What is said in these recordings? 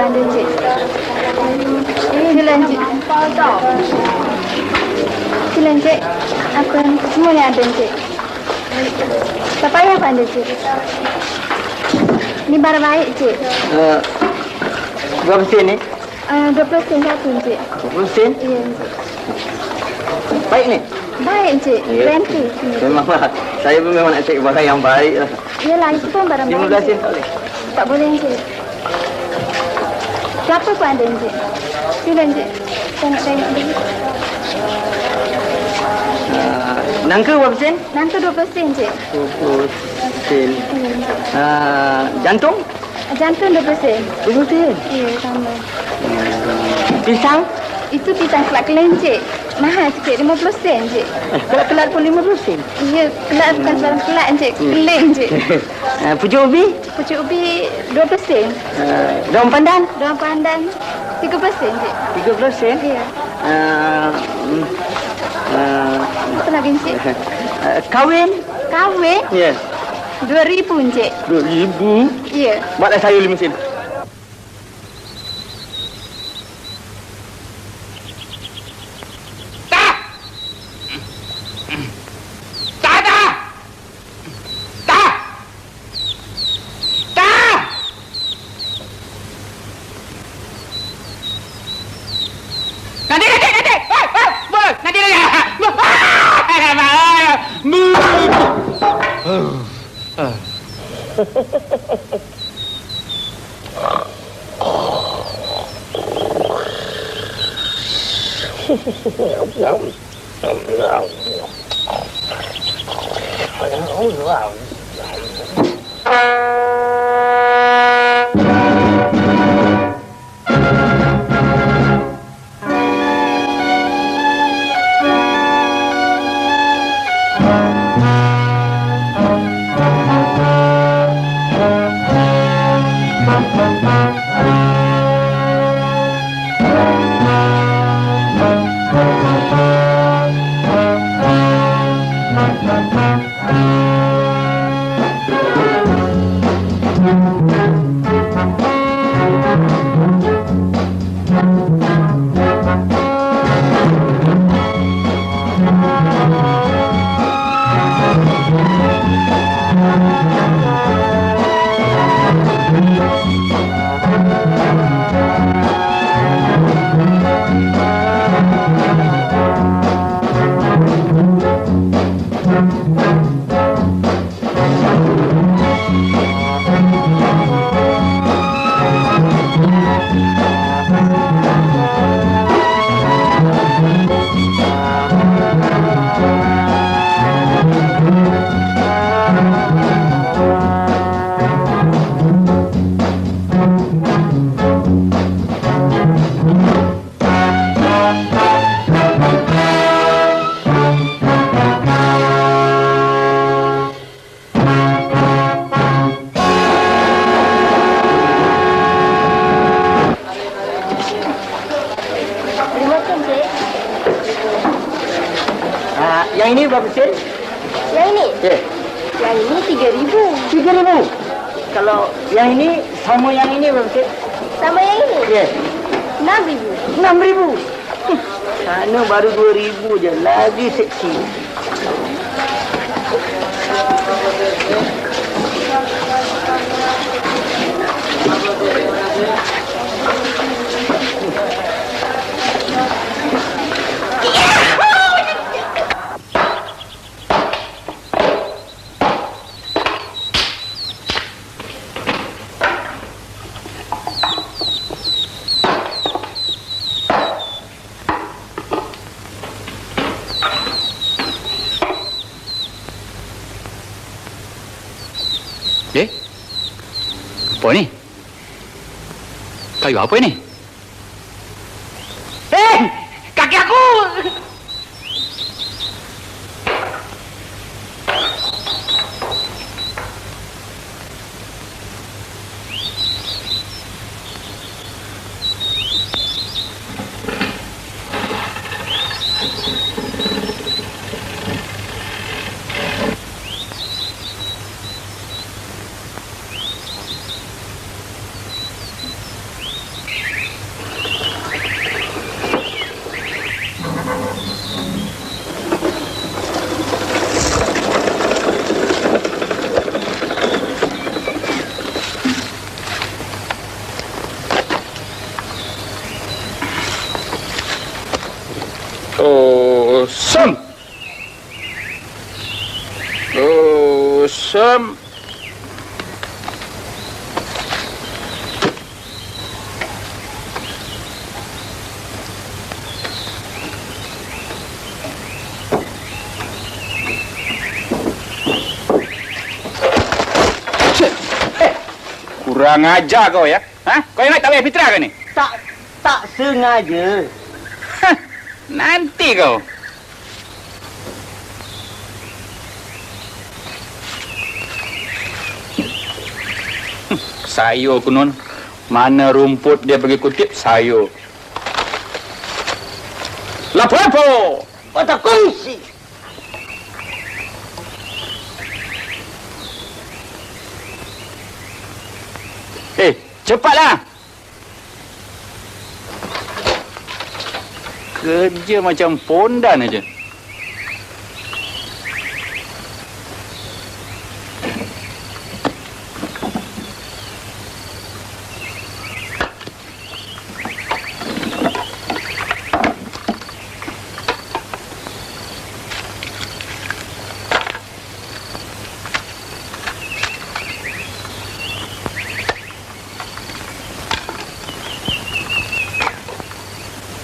pandai, Cik. Silakan, Cik. Silakan, Cik. Apa semua yang ada, Cik. Tak payah pandai, Cik. Ini barang baik, Cik. Berapa sen ni? 20 sen satu, Cik. 20 sen? Ya, Cik. Baik ni? Baik, Cik. Garanti. Memanglah. Saya pun memang nak cari barang yang baik lah. Yalah, itu pun barang baik. 15 sen tak boleh? Tak boleh, Cik. Kelapa pun ada, Cik. Silakan, Cik. Tengok dulu. Nangka berapa sen? Nangka 20 sen, Cik. 20 sen. Jantung? Jantung 20 sen. 20 sen? Ya, sama. Pisang? Itu pisang kelak-kelak, Cik. Mahal sikit, 50 sen, Cik. Kelak-kelak pun 50 sen? Ya, kelak bukan sebarang kelak, Cik. Keling, Cik. Pucuk ubi? Pucuk ubi 20 sen. Daun pandan? Daun pandan 30 sen, Cik. 30 sen? Ya. Apa lagi, Cik? Kahwin? Kahwin? Ya. 2,000, Cik. 2,000? Ya. Buatlah saya 5 sen. Yang ini berapa sen? Yang ini? Ya. Yang ini 3,000. 3,000? Kalau yang ini sama yang ini berapa sen? Sama yang ini? Ya. 6,000. 6,000? Sana baru 2,000 je. Lagi seksi. Apa ni? Kayu apa ni? Kaki aku! Sem. Oh, Sem. Kurang ajar kau ya. Ha? Kau ingat tak payah fitrah ke ni? Tak sengaja. Nanti kau. Sayur kunun. Mana rumput dia pergi kutip sayur. Lapor. Patah kongsi. Cepatlah. Kerja macam pondan aja.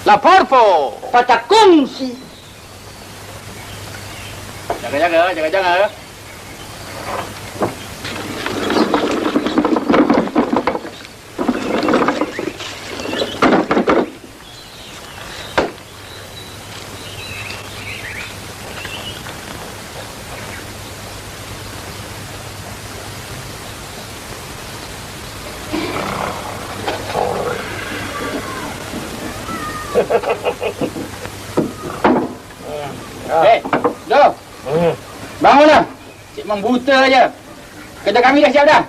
Lapor po. Patah kongsi. Jaga. Jom. Bangunlah. Cik Mang buta aja. Kerja kami dah siap dah.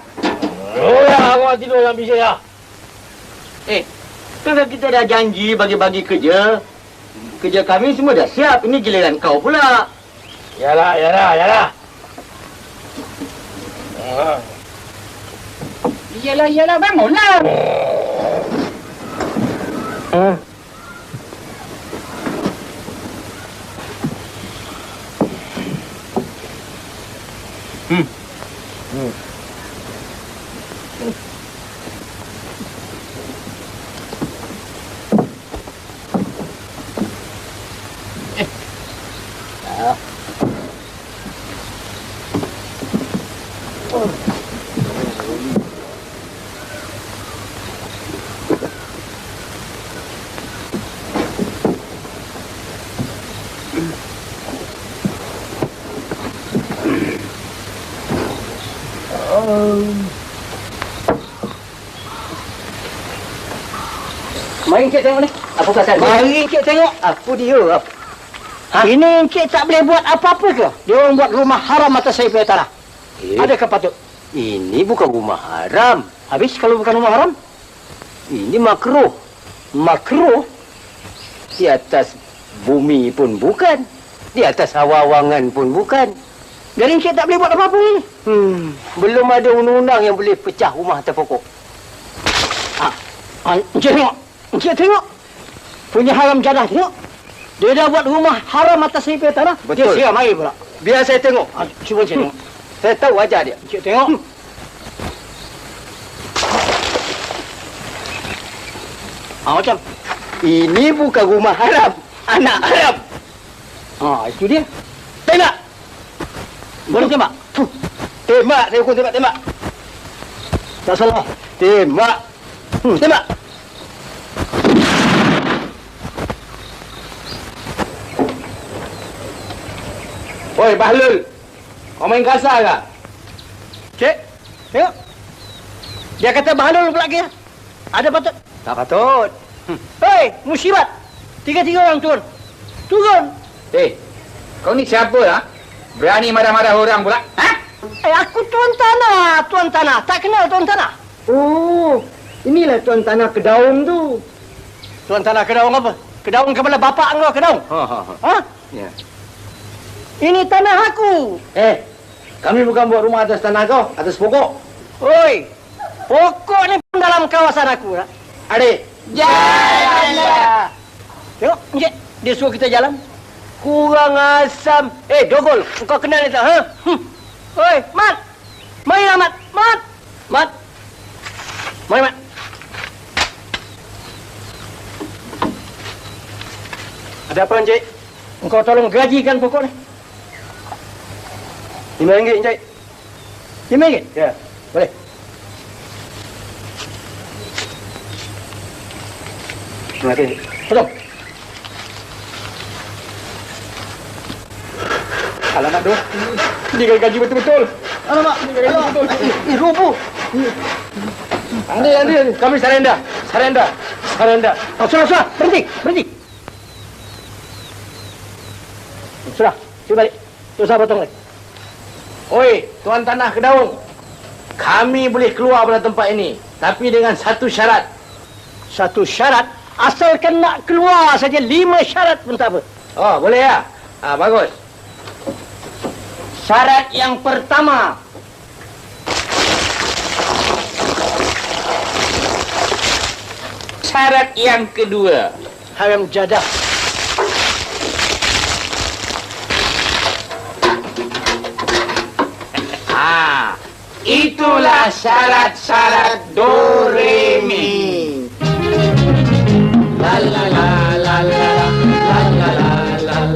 Oh ya, awak tidur dalam bilik ya. Kan kita dah janji bagi-bagi kerja. Kerja kami semua dah siap. Ini giliran kau pula. Yalah. Iyalah, bangunlah. Mari Encik tengok ni. Apa pasal dia? Mari Encik tengok. Apa dia? Ha? Ini Encik tak boleh buat apa-apa ke? Dia orang buat rumah haram atas saya punya tanah. Adakah patut? Ini bukan rumah haram. Habis kalau bukan rumah haram? Ini makruh. Makruh? Di atas bumi pun bukan. Di atas hawa-hawangan pun bukan. Jadi Encik tak boleh buat apa-apa ni? Belum ada undang-undang yang boleh pecah rumah atas pokok. Encik tengok. Encik tengok. Punya haram jadah tengok. Dia dah buat rumah haram atas saya punya tanah. Betul. Dia siap mari pula. Biar saya tengok. Cuba Encik tengok. Saya tahu wajah dia. Encik tengok. Macam. Ini bukan rumah haram. Anak haram. Itu dia. Tembak. Boleh tembak? Tembak. Saya hukum tembak. Tak salah. Tembak. Tembak. Oi, Bahlul. Kau main kasar ke? Cik. Tengok. Dia kata bahalul pula dia. Ada patut? Tak patut. Hei, musibat. Tiga-tiga orang turun. Turun. Kau ni siapa lah? Berani marah-marah orang pula? Ha? Aku tuan tanah. Tuan tanah. Tak kenal tuan tanah. Oh, inilah tuan tanah Kedaung tu. Tuan tanah Kedaung apa? Kedaung kepala bapak kau Kedaung. Ha? Ya. Ini tanah aku. Kami bukan buat rumah atas tanah kau, atas pokok. Oi. Pokok ni pun dalam kawasan aku. Adik. Jalan. Tengok, Encik. Dia suruh kita jalan. Kurang asam. Dogol, kau kenal ni tak? Ha? Oi, Mat. Marilah, Mat. Mat. Mari, Mat. Ada apa, Encik? Engkau tolong gajikan pokok ni. RM5, Encik. RM5? Ya, boleh. Terima kasih. Potong. Alamak, doh. Ini gaji betul-betul. Alamak, ini gaji betul-betul. Ini rubuh. Andi. Kami surrender. Oh, sudah. Berhenti. Sudah, cuba balik. Susah potong lagi. Oi, tuan tanah Kedaung. Kami boleh keluar pada tempat ini, tapi dengan satu syarat. Satu syarat? Asalkan nak keluar saja 5 syarat pun tak apa. Oh, boleh ya? Bagus. Syarat yang pertama. Syarat yang kedua. Haram jadah. Itulah syarat-syarat do re mi. La la la la la la la la la la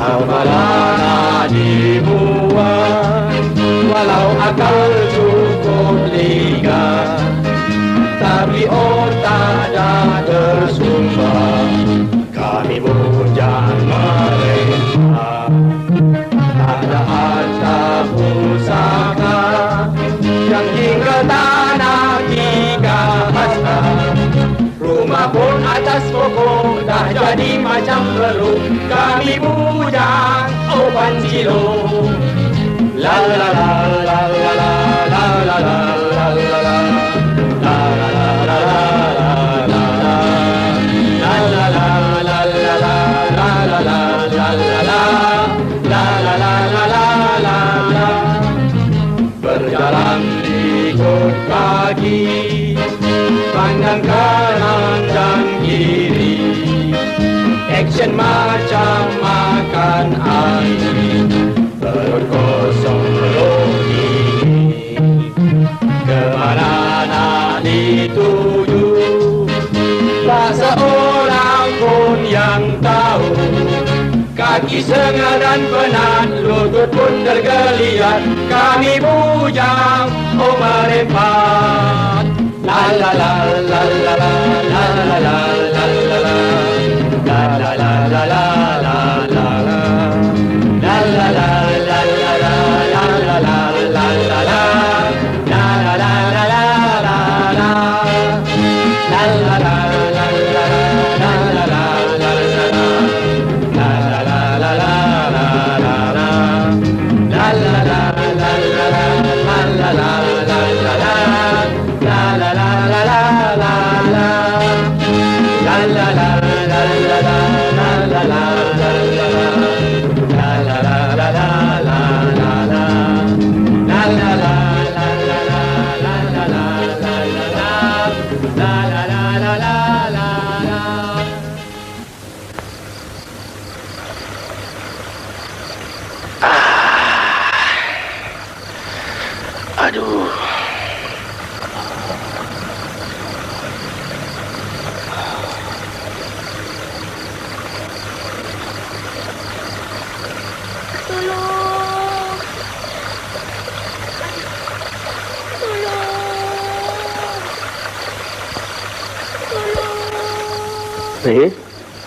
Amalana dibuat walau akal cukup ligat, tapi otak dah tersumbat. Kami bujang mereka, tak ada harta pusaka yang hingga tanah 3 hasta. Rumah pun atas pokok dah jadi macam peluk. Kami bujang opan cilo. La la la la la la la la la la la la. Berjalan ikut kaki, pandang kanan dan kiri, action macam makan angin, perut kosong logi. Kemana nak dituju, tak seorang pun yang tahu. Kaki sengah dan penat, lutut pun tergeliat. Kami bujang, oh merempat. La la la la la la la la la la la la la la la la la la la la. La la la la la la la la la la la la. La la la la la la la. La la la la la la la la la. Aduh.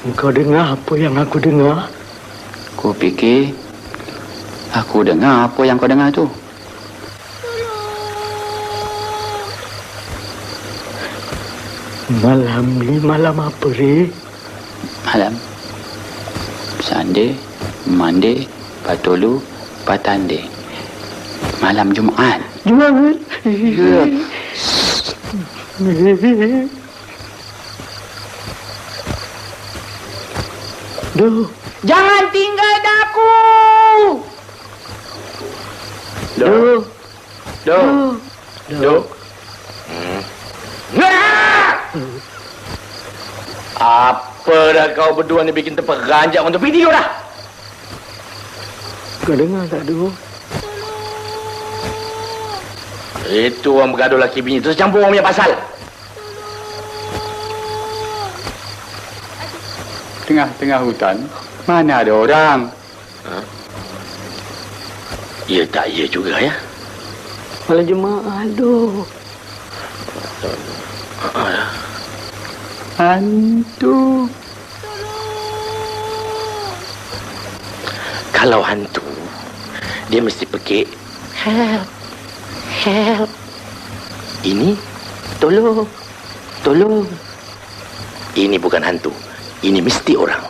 Engkau dengar apa yang aku dengar? Aku fikir aku dengar apa yang kau dengar tu. Malam ni malam apa, Re? Malam Sunday, Monday, Patolu, Patande. Malam Jumaat. Jumaat? Ya. Duh. Jangan tinggal daku. Do. Apa dah kau berdua ni bikin terperanjat untuk video dah? Kau dengar tak, Do? Itu orang bergaduh laki bini. Terus campur orang punya pasal. Tengah-tengah hutan, mana ada orang? Ya tak ya juga ya. Malam jemaah, Do. Hantu. Kalau hantu, dia mesti pekik help, help. Ini tolong. Ini bukan hantu. Ini mesti orang.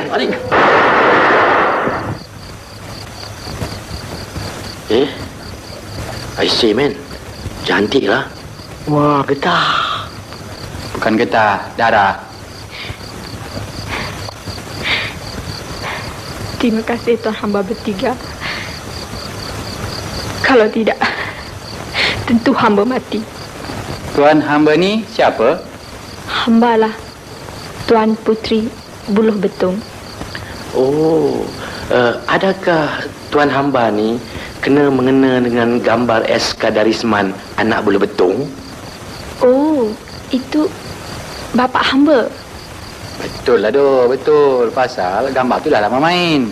Mari. I say man, cantik lah. Wah, getah. Bukan getah, darah. Terima kasih tuan hamba bertiga. Kalau tidak, tentu hamba mati. Tuan hamba ni siapa? Hambalah Tuan Putri Buluh Betung. Oh, adakah tuan hamba ni mengena dengan gambar SK Darisman anak Buluh Betung? Oh, itu bapa hamba. Betul lah, betul. Pasal gambar tu dah lama main.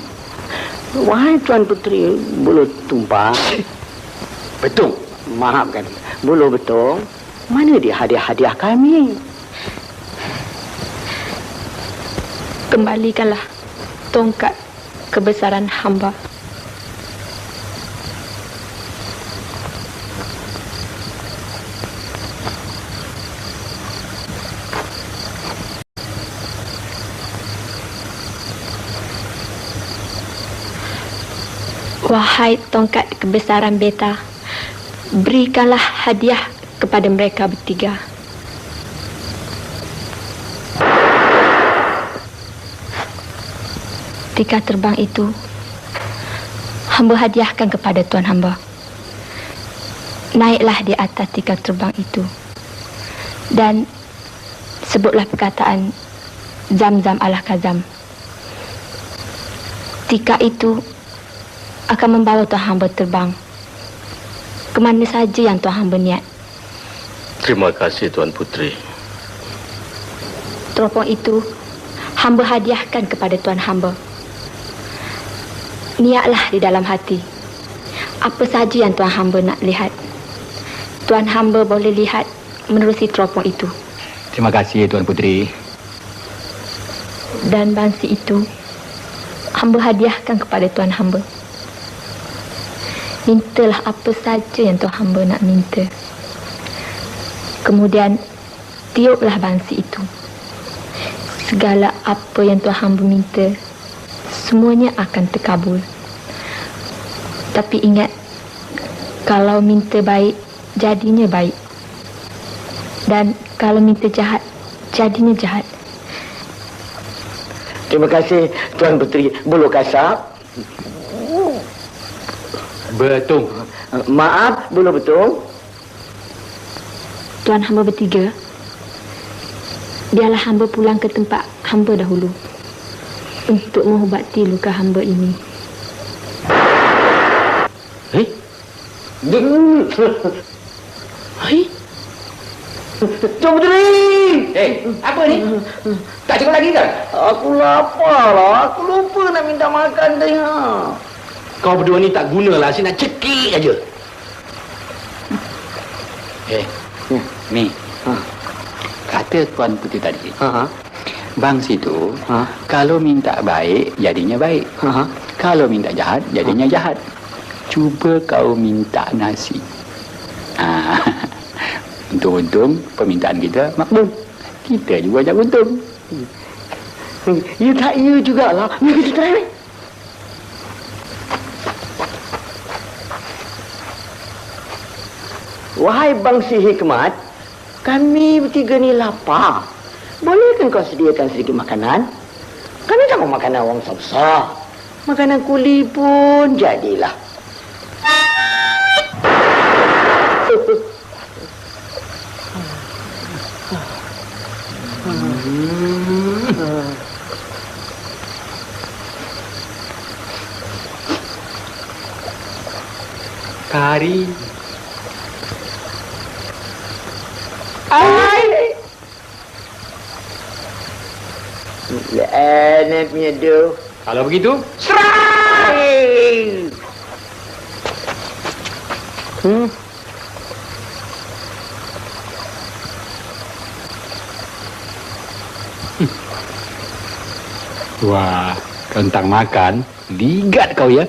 Wahai Tuan Putri Buluh Tumpang. Betung? Maafkan, Buluh Betung. Mana dia hadiah-hadiah kami? Kembalikanlah tongkat kebesaran hamba. Wahai tongkat kebesaran beta, berikanlah hadiah kepada mereka bertiga. tikar terbang itu hamba hadiahkan kepada tuan hamba. Naiklah di atas tikar terbang itu dan sebutlah perkataan Zam-Zam Al-Kazam. Tikar itu akan membawa tuan hamba terbang ke mana saja yang tuan hamba niat. Terima kasih Tuan Puteri. Teropong itu hamba hadiahkan kepada tuan hamba. Niatlah di dalam hati apa saja yang tuan hamba nak lihat. Tuan hamba boleh lihat menerusi teropong itu. Terima kasih Tuan Puteri. Dan bangsi itu hamba hadiahkan kepada tuan hamba. Mintalah apa saja yang tuan hamba nak minta. Kemudian tiuplah bangsi itu. Segala apa yang tuan hamba minta, semuanya akan terkabul. Tapi ingat, kalau minta baik, jadinya baik. Dan kalau minta jahat, jadinya jahat. Terima kasih Tuan Puteri Bulu Kasap. Betul. Maaf, Bulu Betul. Tuan hamba bertiga, biarlah hamba pulang ke tempat hamba dahulu untuk mengubati luka hamba ini. Tuan Puteri! Apa ni? Tak cukup lagi ke? Aku lapar lah. Aku lupa nak minta makan tadi. Kau berdua ni tak gunalah. Saya nak cekik aja. Ni. Kata Tuan Puteri tadi. Bangsi tu, kalau minta baik, jadinya baik. Kalau minta jahat, jadinya jahat. Cuba kau minta nasi. Untung-untung permintaan kita makbul. Kita juga nak untung. Ya tak ya jugalah. Ni kita try ni. Wahai bangsi hikmat, kami bertiga ni lapar. Bolehkan kau sediakan sedikit makanan? Kami tak mau makanan orang besar. Makanan kuli pun jadilah. Kari. Enak punya doh. Kalau begitu, Serai! wah, tentang makan, ligat kau ya.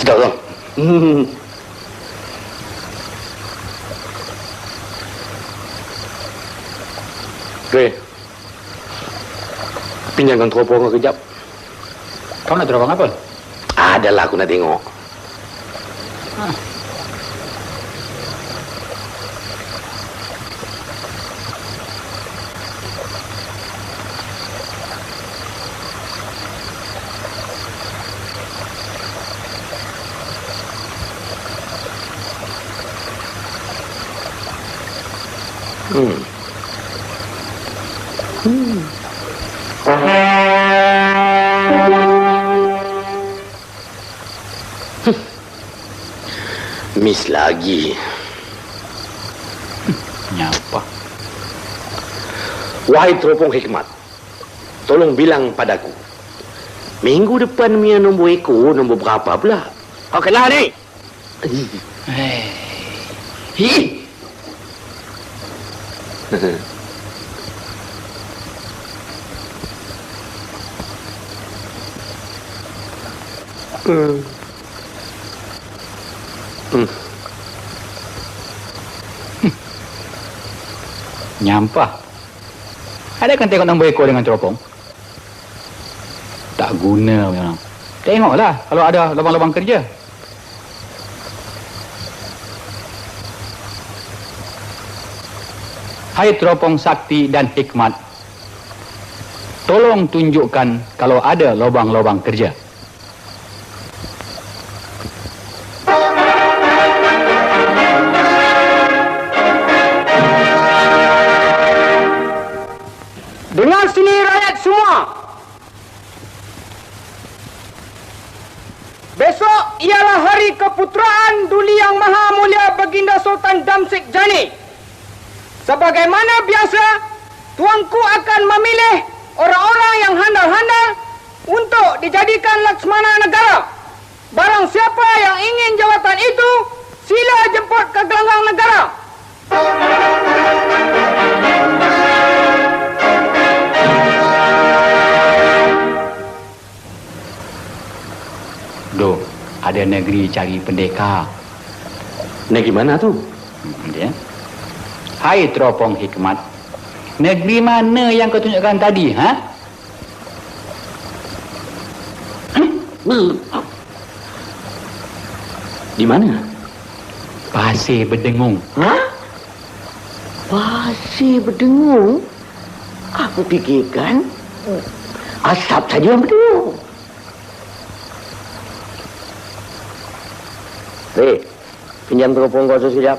Sedap tak? Ray, pinjamkan teropong kau kejap. Kau nak teropong apa? Adalah aku nak tengok. Miss lagi. Nyapa? Wahai teropong hikmat, tolong bilang padaku, minggu depan punya nombor ekor nombor berapa pula? Okeylah ni. Nyampah. Ada kan tengok nombor ekor dengan teropong? Tak guna memang. Tengoklah kalau ada lubang-lubang kerja. Hai teropong sakti dan hikmat, tolong tunjukkan kalau ada lubang-lubang kerja. Dengar sini rakyat semua. Besok ialah hari keputeraan Duli Yang Maha Mulia Baginda Sultan Damsyik Jani. Sebagaimana biasa, tuanku akan memilih orang-orang yang handal-handal untuk dijadikan Laksmana Negara. Barang siapa yang ingin jawatan itu, sila jemput ke gelanggang negara. Dok, ada negeri cari pendekar. Negeri mana tu? Dia. Hai teropong hikmat, negeri mana yang kau tunjukkan tadi, ha? Di mana? Pasir Berdengung. Ha? Pasir Berdengung? Aku fikirkan asap saja yang berdengung. Pinjam teropong kau sekejap.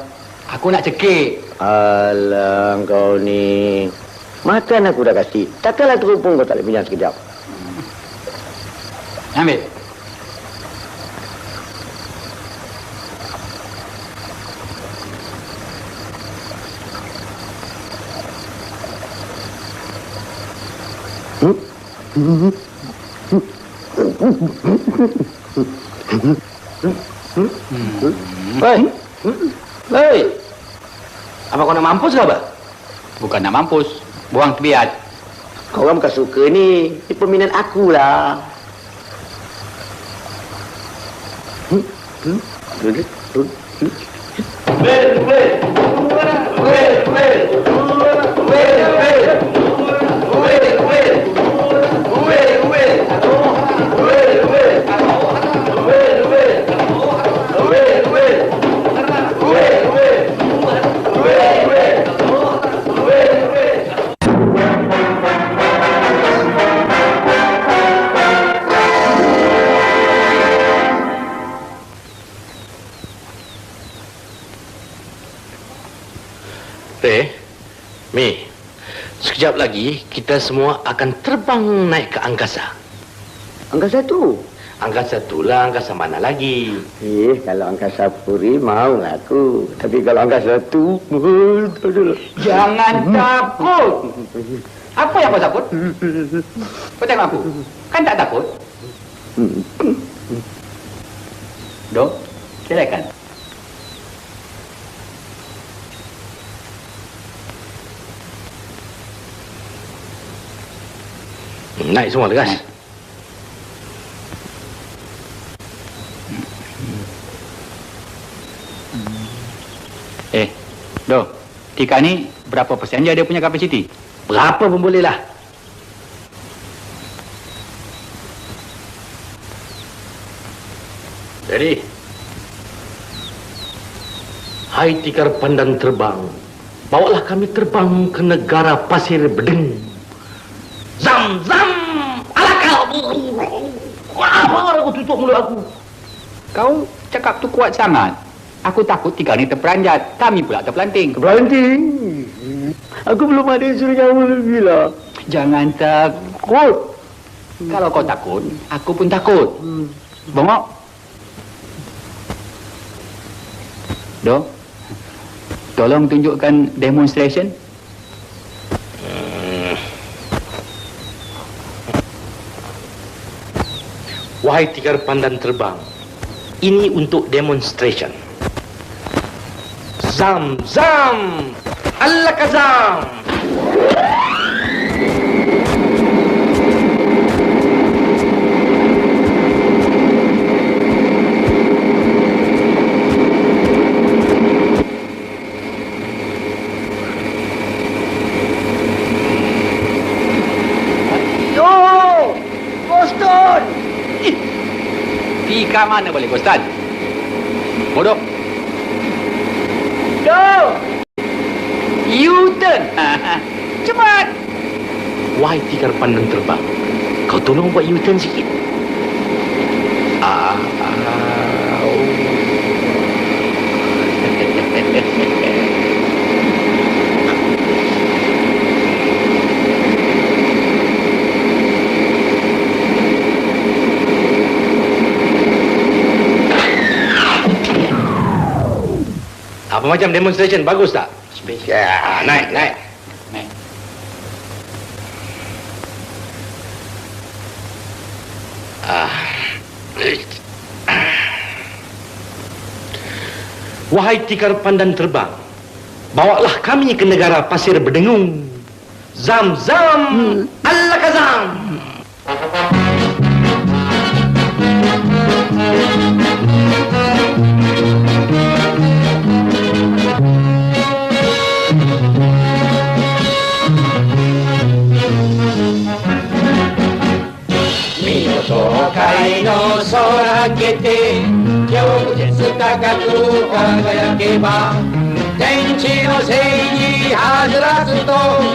Aku nak cekik. Alah, kau ni. Makan aku dah kasih. Takkanlah teropong kau tak boleh pinjam sekejap. Ambil. Hei! Hei! Apa kau nak mampus ke apa? Bukan nak mampus, buang tebiat. Kau orang bukan suka ni. Ini peminat aku lah. Mi, sekejap lagi kita semua akan terbang naik ke angkasa. Angkasa tu? Angkasa itulah, angkasa mana lagi? Kalau angkasa puri mau aku. Tapi kalau angkasa tu, Jangan takut. Apa yang kau takut? Kau tengok aku. Kan tak takut? Dok, silakan. Naik semua legas. Dok, Tika ni berapa persen je dia punya kapasiti? Berapa pun boleh lah. Jadi, hai tikar pandan terbang, bawalah kami terbang ke negara Pasir Bedeng. Zam, zam, alakal. Apa aku tutup mulut aku? Kau cakap tu kuat sangat. Aku takut Tika ni terperanjat. Kami pula terpelanting. Terpelanting? Aku belum ada yang suruh nyawa lagi lah. Jangan takut. Kalau kau takut, aku pun takut. Bongok. Dok, tolong tunjukkan demonstration. Wahai tikar pandan terbang, ini untuk demonstration. Zam, zam, alakazam. Tika mana boleh kau start? Bodoh. Go! U-turn. U-turn. Cepat. Wahai tikar pandang terbang, kau tolong buat U-turn sikit. Apa macam demonstration? Bagus tak? Ya, naik. Wahai tikar pandan terbang, bawalah kami ke negara pasir berdengung. Zam-zam, Al-Kazam. Tokai no sora kete, Yogetsu takatu kagayakeba, Tenchi no seiji hazarasu to,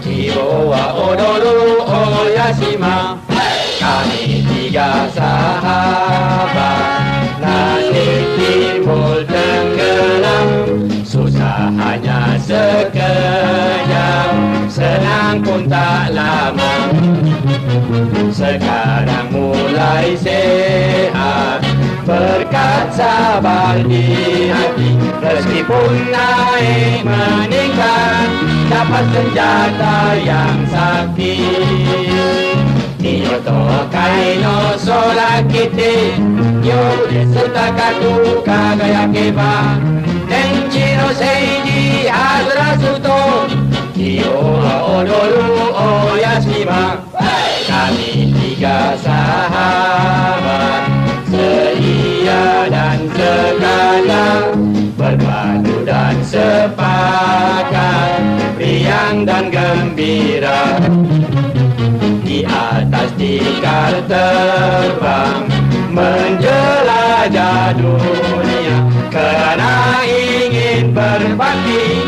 Kibo wa odoru oyashima. Kami tiga sahabat, nasib timbul tenggelam, susah hanya sekejap, senang pun tak lama. Sekarang mulai sehat berkat sabar di hati. Rezeki pun naik meningkat, dapat senjata yang sakti. Niyoto kaino sora kite, Yogetsu takatu kagayakeba, Tenchi no seiji hazarasu to, Kiyo wa odoru oyashima. Kami tiga sahabat, seia dan sekadang, berpadu dan sepakat, riang dan gembira. Di atas tikar terbang, menjelajah dunia, kerana ingin berbakti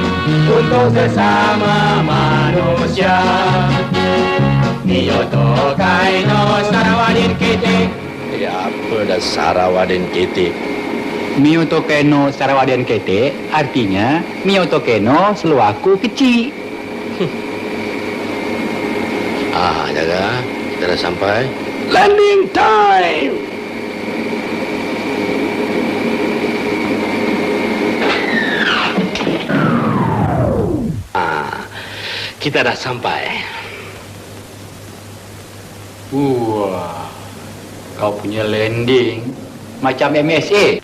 untuk sesama manusia. Niyoto kaino sarawadin kete. Apa dah sarawadin kete? Miyoto keno sarawadin kete artinya Miyoto keno seluaku kecil. Jaga. Kita dah sampai. Landing time! Kita dah sampai. Wah, kau punya landing macam MSA.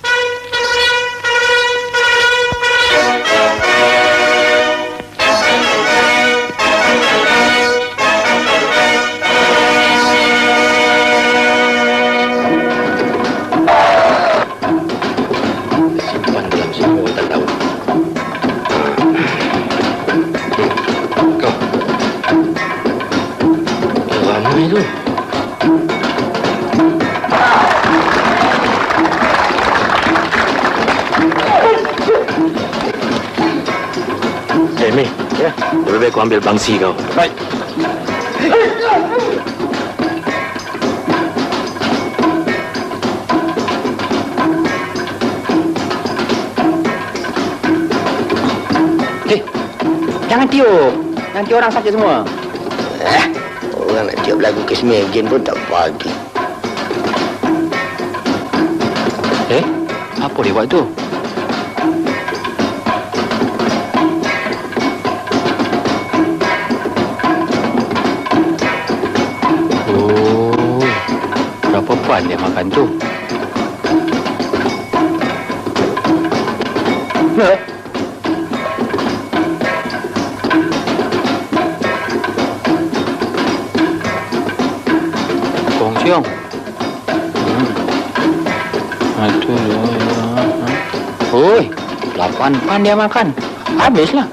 Simpan dalam sebuah hutan daun. Kau. Ramai tu. Mi, ya, lebih baik kau ambil bangsi kau. Baik. Jangan tiup. Nanti orang sakit semua. Orang nak tiup lagu Kiss Me Again pun tak bagi. Apa dia buat tu? Oh, berapa pan dia makan tu? Kong siong. Aduh. Oi, 8 pan dia makan. Habislah.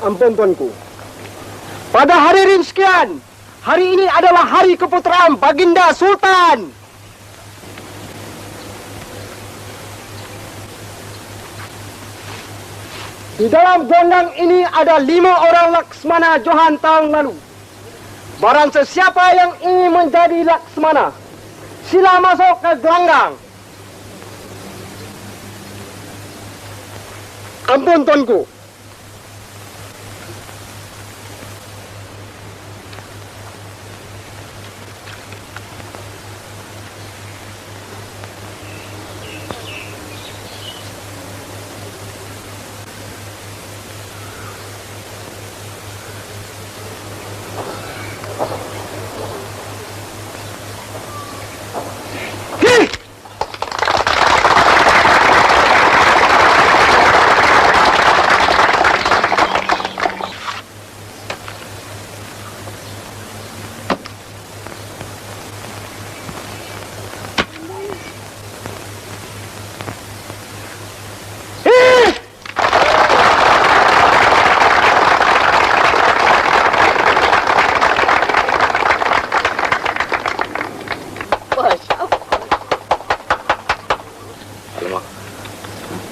Ampun tuanku. Pada hari ini sekian, hari ini adalah hari keputeraan Baginda Sultan. Di dalam gondang ini ada 5 orang Laksmana Johan tahun lalu. Barang sesiapa yang ingin menjadi Laksmana, sila masuk ke gelanggang. Ampun tuanku.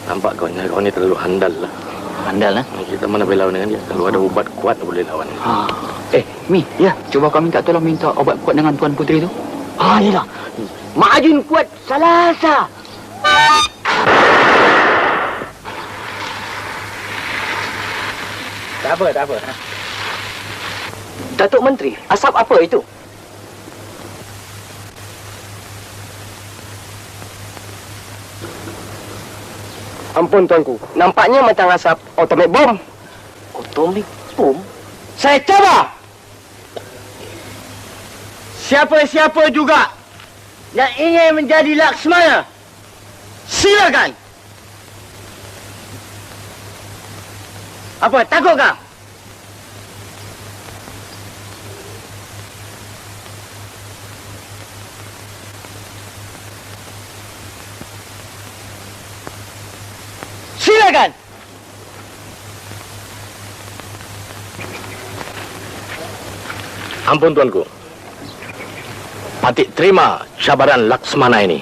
Nampak kau ni terlalu handal lah. Handal lah. Kita mana boleh lawan dengan dia. Kalau ada ubat kuat boleh lawan. Mi, ya, coba kau minta tolong minta obat kuat dengan Tuan Puteri tu. Yalah. Mak Ajun kuat salasa. Tak apa. Datuk Menteri, asap apa itu? Ampun tuanku. Nampaknya macam asap atomic bom. Atomic bom? Saya coba. Siapa-siapa juga yang ingin menjadi Laksmana, silakan. Apa, takut kau? Silakan. Ampun tuanku. Patik terima cabaran Laksmana ini.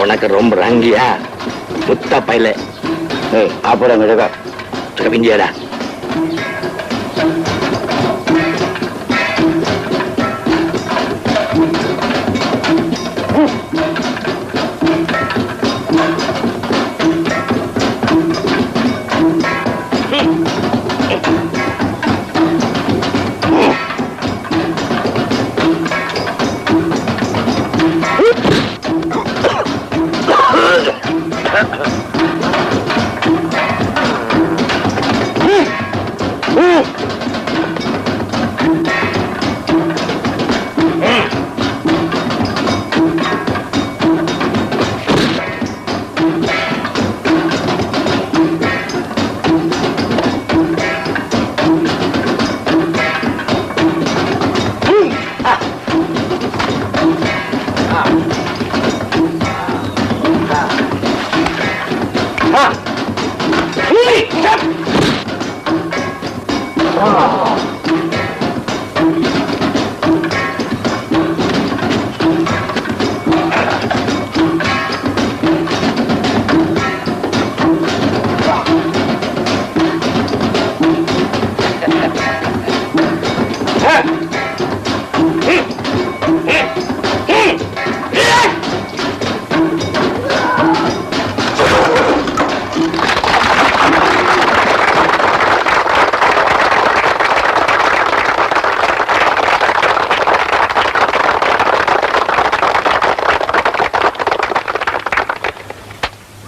உனக்கு ரொம்ப ரங்கியா முத்த பையில அப்புறம் cakap India dah.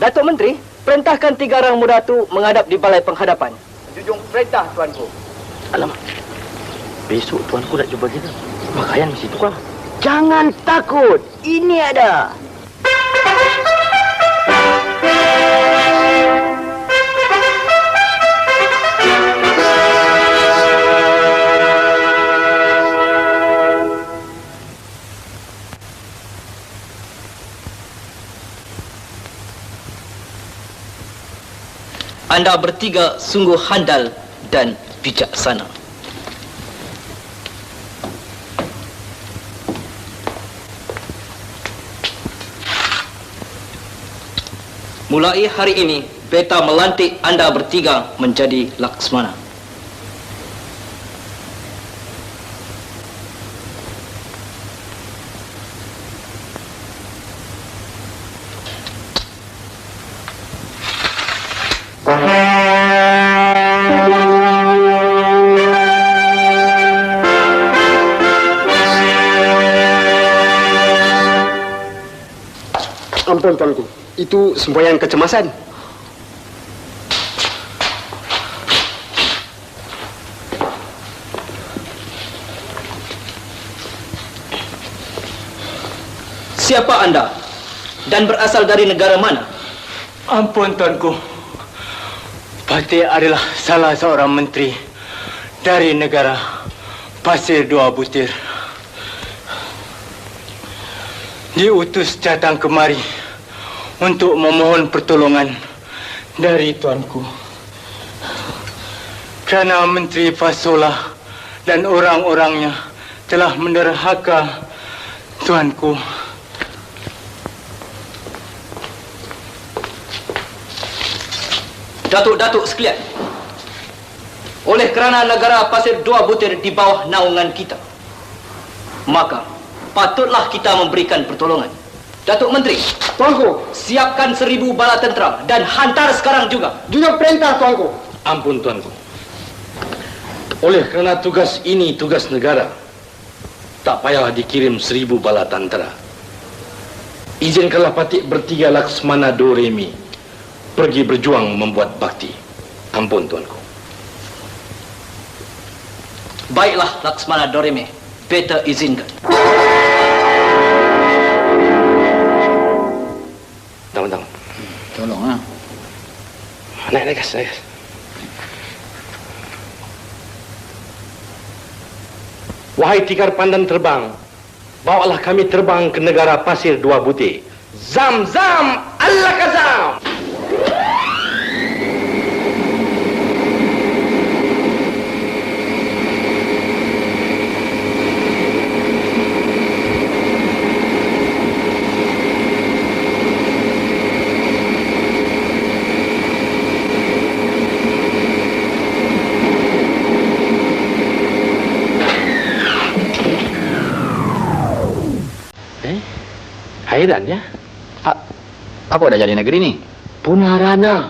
Datuk Menteri, perintahkan 3 orang muda tu menghadap di balai penghadapan. Jujung perintah, Tuanku. Alamak, besok Tuanku nak jumpa kita. Pakaian mesti tukar. Jangan takut, ini ada. Anda bertiga sungguh handal dan bijaksana. Mulai hari ini, beta melantik anda bertiga menjadi Laksmana. Ampun, Tuanku. Itu semboyan kecemasan. Siapa anda? Dan berasal dari negara mana? Ampun tuanku. Patih adalah salah seorang menteri dari negara Pasir Dua Butir. Diutus datang kemari untuk memohon pertolongan dari tuanku. Kerana Menteri Fasola dan orang-orangnya telah menderhaka tuanku. Datuk-datuk sekalian, oleh kerana negara Pasir Dua Butir di bawah naungan kita, maka patutlah kita memberikan pertolongan. Datuk Menteri, Tuanku, siapkan 1000 bala tentera dan hantar sekarang juga. junjung perintah tuanku. Ampun tuanku. Oleh kerana tugas ini tugas negara, tak payah dikirim 1000 bala tentera. Izinkanlah Patik Bertiga Laksmana Doremi pergi berjuang membuat bakti. Ampun tuanku. Baiklah Laksmana Doremi, beta izinkan. Tang. Tolong ah. Naik gas. Wahai tikar pandan terbang, bawalah kami terbang ke negara Pasir Dua Butir. Zam Allah kazam. Hairan ya? Apa dah jadi negeri ni? Punarana.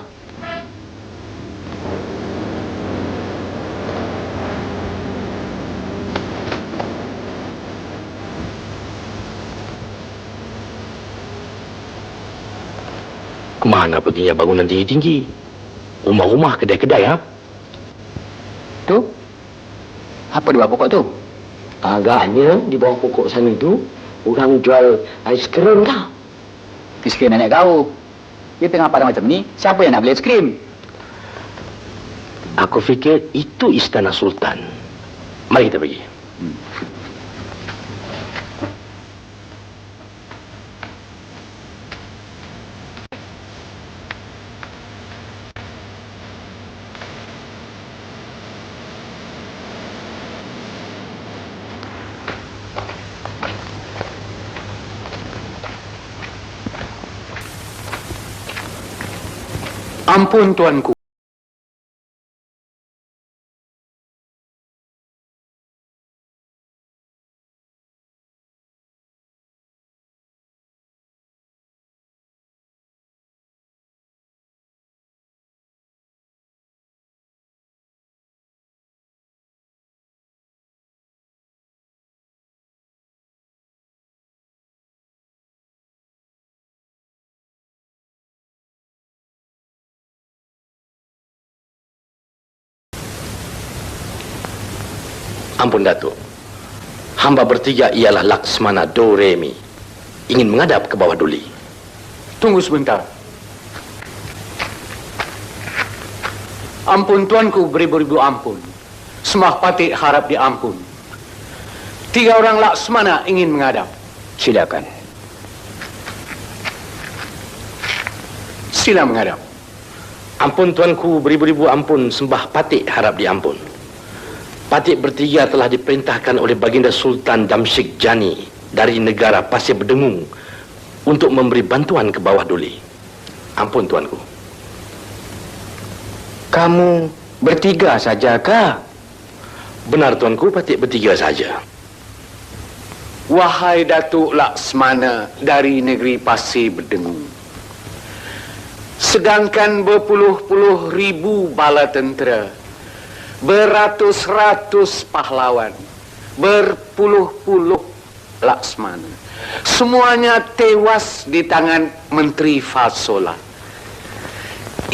Kemana perginya bangunan tinggi-tinggi? Rumah-rumah, kedai-kedai, ha? Tu? Apa di bawah pokok tu? Agaknya di bawah pokok sana tu orang jual aiskrim kah? Aiskrim nenek kau. Dia tengah pada macam ni, siapa yang nak beli aiskrim? Aku fikir itu istana Sultan. Mari kita pergi. Ampun tuanku. Ampun Datuk. Hamba bertiga ialah Laksmana Doremi. Ingin menghadap ke bawah Duli. Tunggu sebentar. Ampun tuanku beribu-ribu ampun. Semah Patik harap diampun. 3 orang Laksmana ingin menghadap. Silakan. Sila menghadap. Ampun tuanku beribu-ribu ampun. Sembah Patik harap diampun. Patik Bertiga telah diperintahkan oleh Baginda Sultan Damsyik Jani dari negara Pasir Berdengung untuk memberi bantuan ke bawah Duli. Ampun tuanku. Kamu bertiga sajakah? Benar tuanku, Patik Bertiga saja. Wahai Datuk Laksmana dari negeri Pasir Berdengung, sedangkan berpuluh-puluh ribu bala tentera, beratus-ratus pahlawan, berpuluh-puluh Laksmana, semuanya tewas di tangan Menteri Fasola.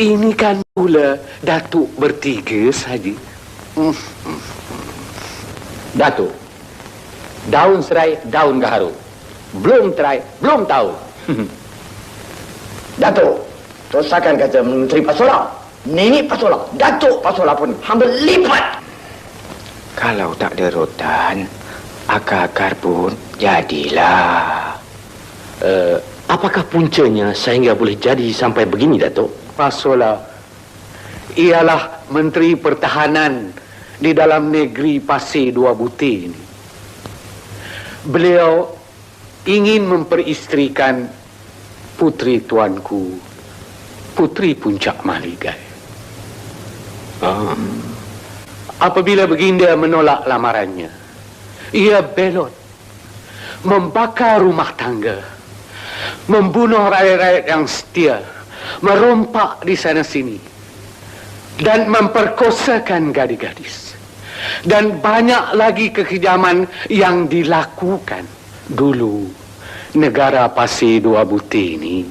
Ini kan pula Datuk bertiga saja. Datuk, daun serai, daun gaharu. Belum try, belum tahu. Datuk, tosakan kata Menteri Pasola. Nenek Pasola, Datuk Pasola pun hamba lipat. Kalau tak ada rotan, akar-akar pun jadilah. Apakah puncanya sehingga boleh jadi sampai begini, Datuk? Pasola ialah Menteri Pertahanan di dalam negeri Pasir Dua Butir ini. Beliau ingin memperisterikan putri tuanku, Putri Puncak Mahligai. Apabila Baginda menolak lamarannya, ia belot, membakar rumah tangga, membunuh rakyat-rakyat yang setia, merompak di sana sini, dan memperkosakan gadis-gadis. Dan banyak lagi kekejaman yang dilakukan. Dulu, negara Pasir Dua Butir ini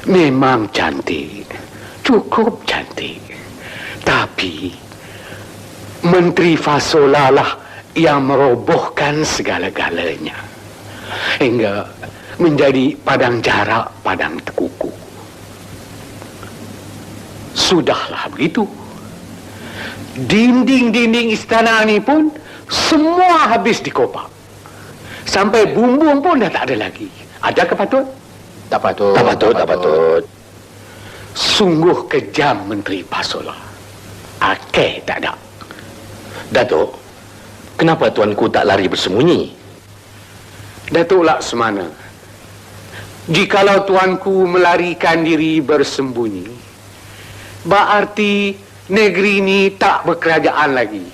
memang cantik, cukup cantik. Tapi Menteri Fasola lah yang merobohkan segala-galanya, hingga menjadi padang jarak, padang tekuku. Sudahlah begitu. Dinding-dinding istana ini pun semua habis dikopak. Sampai bumbung pun dah tak ada lagi. Adakah patut? Tak patut. Tak patut. Sungguh kejam Menteri Pasola. Akeh tak ada. Datuk, kenapa tuanku tak lari bersembunyi? Datuk Laksmana, jikalau tuanku melarikan diri bersembunyi, berarti negeri ini tak berkerajaan lagi.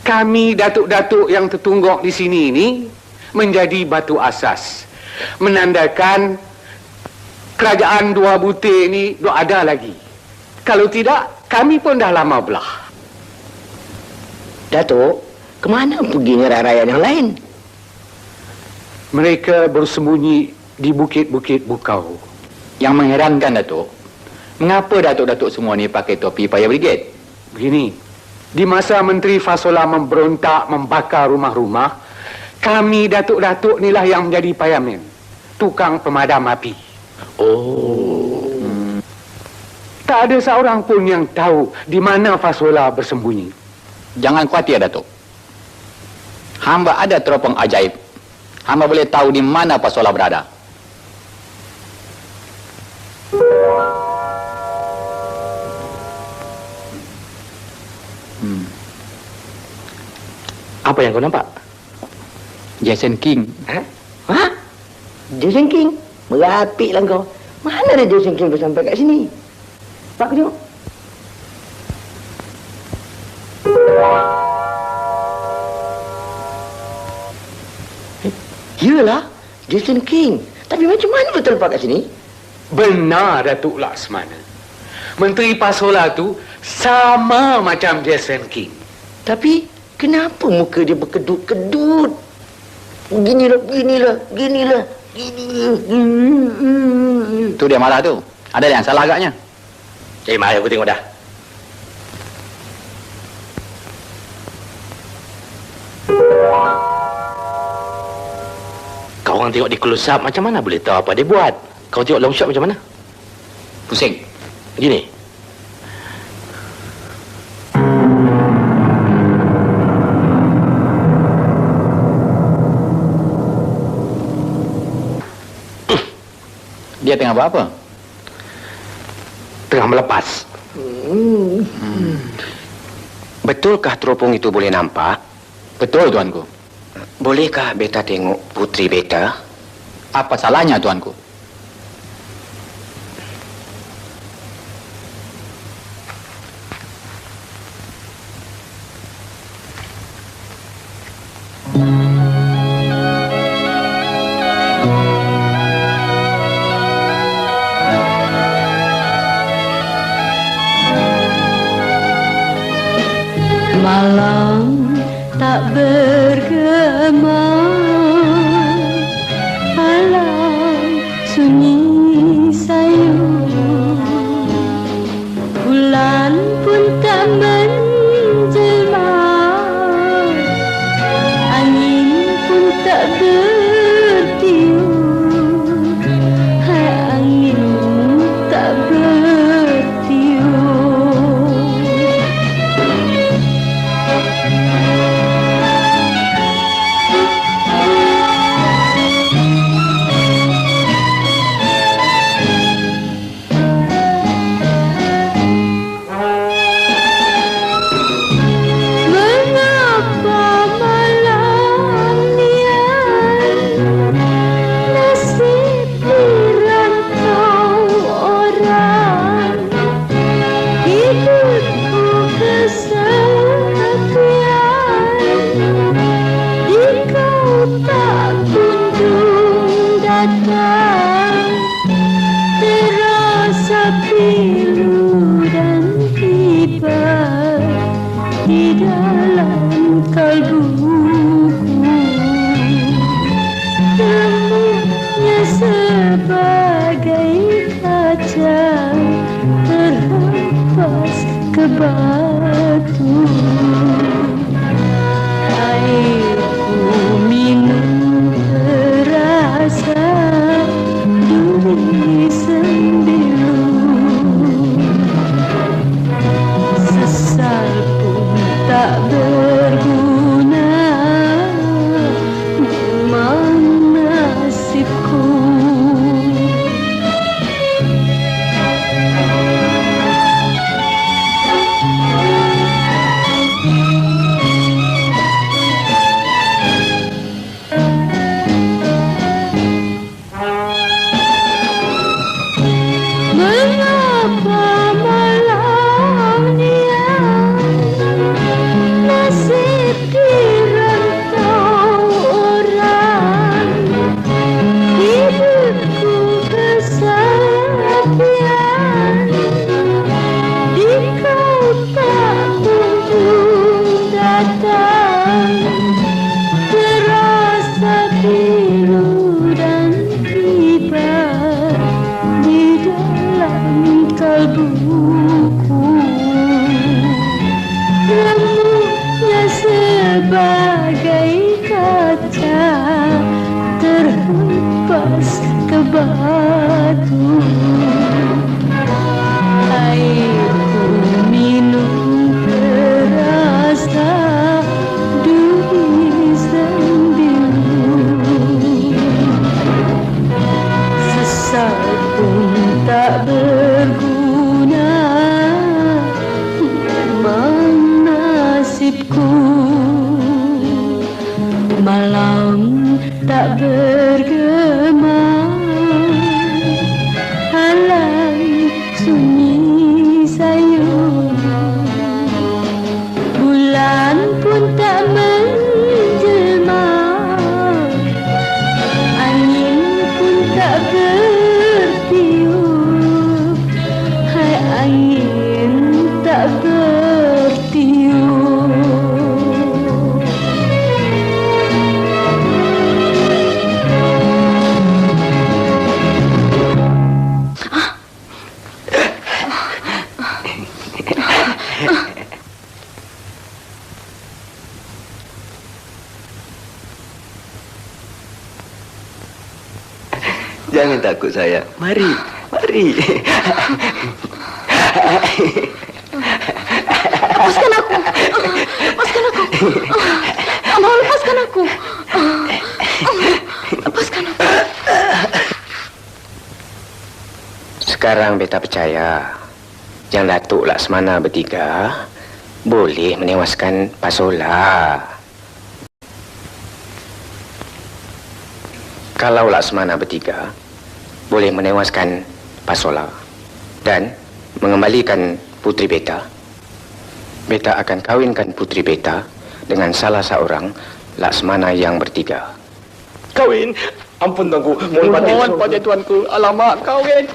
Kami datuk-datuk yang tertungguk di sini ini menjadi batu asas, menandakan kerajaan Dua Butir ini tak ada lagi. Kalau tidak, kami pun dah lama belah. Datuk, kemana perginya rakyat yang lain? Mereka bersembunyi di bukit-bukit Bukau. Yang mengherankan, Datuk, mengapa datuk-datuk semua ni pakai topi paya brigade? Begini, di masa Menteri Fasola memberontak, membakar rumah-rumah, kami datuk-datuk inilah yang menjadi payamen, tukang pemadam api. Tak ada seorang pun yang tahu di mana Fasola bersembunyi. Jangan khawatir, Datuk. Hamba ada teropong ajaib. Hamba boleh tahu di mana Pasola berada. Apa yang kau nampak? Jason King. Ha? Jason King? Merapiklah kau. Mana ada Jason King sampai kat sini? Pak tengok. Yalah, Jason King. Tapi macam mana betul Pak kat sini? Benar, Datuk Laksmana. Menteri Pasola tu sama macam Jason King. Tapi kenapa muka dia berkedut-kedut? Ginilah. Tu dia marah tu. Ada yang salah agaknya. Mari aku tengok dah. Kau orang tengok di close up macam mana boleh tahu apa dia buat? Kau tengok long shot macam mana? Pusing. Gini. Dia tengah buat apa? Tengah melepas. Betulkah teropong itu boleh nampak? Betul, tuanku. Bolehkah beta tengok putri beta? Apa salahnya, tuanku? Malam tak bergema, alam sunyi sayu, bulan pun tak menjelma, angin pun tak bertiup. dalam kalbuku. Ilmunya sebagai kaca terhempas ke batu. Airku minum terasa duri sembilu. Sesal pun tak berguna, memang nasibku. Mengapa malangnya nasib dirantau orang? Hidupku kesepian, di kau tak kunjung datang. Terasa pilu dan tiba di dalam kalbuku. Ilmunya sebagai kaca terhempas ke batu. Airku minum terasa duri sembilu. Sesal pun tak berguna, memang nasibku. Malam tak bergema, alam sunyi sayu. Bulan pun tak menjelma, angin pun tak bertiup. Hai angin tak bertiup. Jangan takut sayang. Mari, mari. Lepaskan aku. Lepaskan aku. Abang, lepaskan aku. Lepaskan aku. Sekarang beta percaya yang Datuk Laksmana bertiga boleh menewaskan Pasola. Kalau Laksmana bertiga boleh menewaskan Pasola dan mengembalikan putri beta, beta akan kawinkan putri beta dengan salah seorang Laksmana yang bertiga. Kawin? Ampun tuanku, mohon pada tuanku. Alamak, kawin.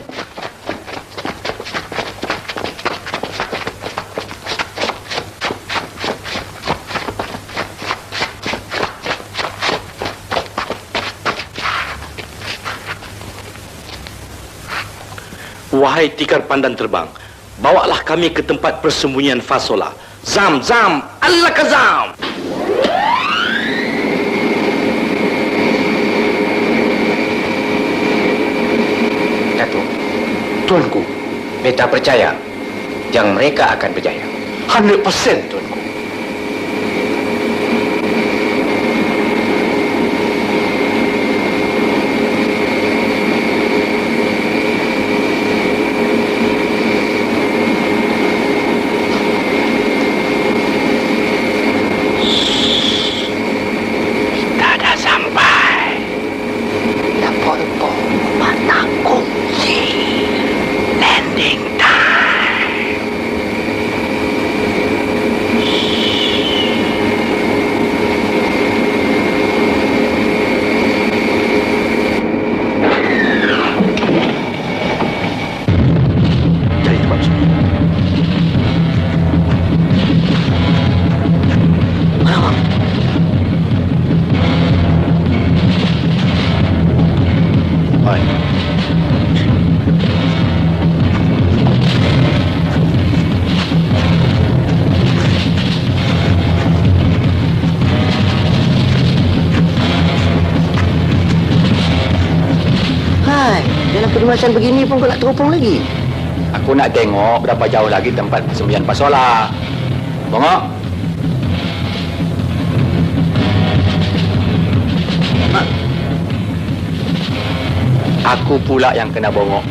Wahai tikar pandan terbang, bawalah kami ke tempat persembunyian Fasola. Zam, zam, alakazam! Datuk, Tuanku, beta percaya yang mereka akan berjaya. 100% tuanku. Landing time. perkhidmatan begini pun kau nak teropong lagi? Aku nak tengok berapa jauh lagi tempat persembunyian Pak Solah. Tengok. Aku pula yang kena bongok.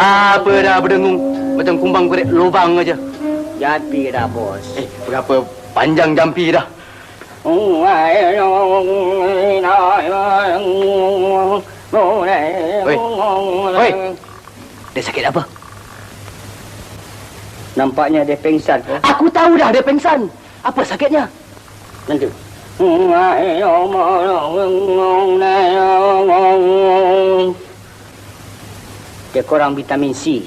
Apa dah berdengung macam kumbang korek lubang aja. Jampi dah, bos. Berapa panjang jampi dah? Oi. Dia sakit apa? Nampaknya dia pengsan. Aku tahu dah dia pengsan. Apa sakitnya? Nanti. Dia kurang vitamin C.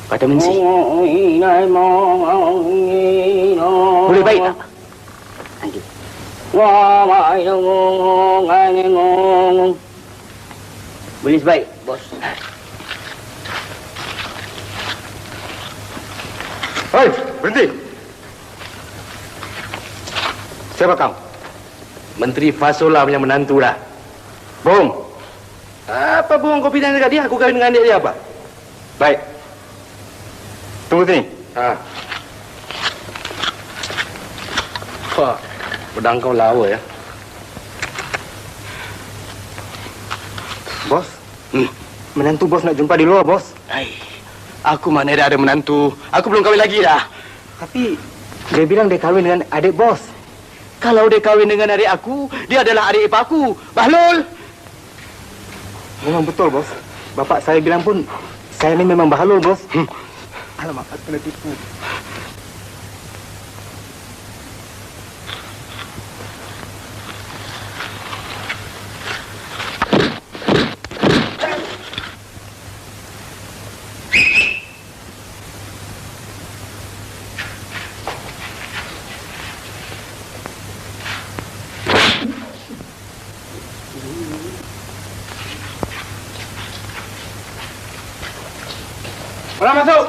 Kata Mengsi. Boleh baik tak? Nanti. Boleh sebaik, bos. Hei, berhenti. Siapa kau? Menteri Fasola punya menantu dah. Bohong. Apa bohong kau pindah dekat dia? Aku kahwin dengan adik dia apa? Baik. Tunggu sini. Wah, pedang kau lawa ya. Bos. Menantu bos nak jumpa di luar, bos. Aku mana dah ada menantu. Aku belum kahwin lagi dah. Tapi dia bilang dia kahwin dengan adik bos. Kalau dia kahwin dengan adik aku, dia adalah adik ipar aku. Bahlul! Memang betul, bos. Bapak saya bilang pun, saya ni memang Bahlul, bos. Alamak, aku kena tipu. Orang masuk!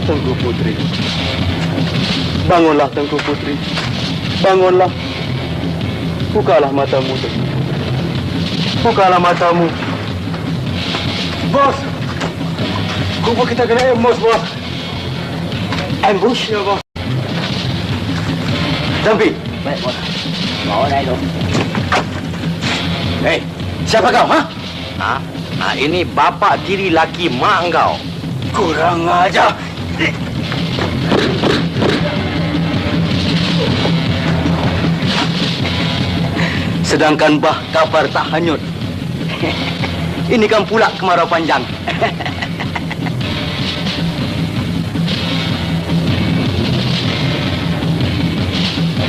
Tengku Putri. Bangunlah Tengku Putri. Bangunlah. Bukalah matamu, Tengku. Bukalah matamu. Bos. Kumpul kita kena ambush, bos. Ambush? Ya, bos. Jampi. Baik, bos. Bawa naik tu. Hei, siapa kau, ha? Ini bapa tiri laki mak kau. Kurang ajar. Sedangkan bah kabar tak hanyut. Ini kan pula kemarau panjang.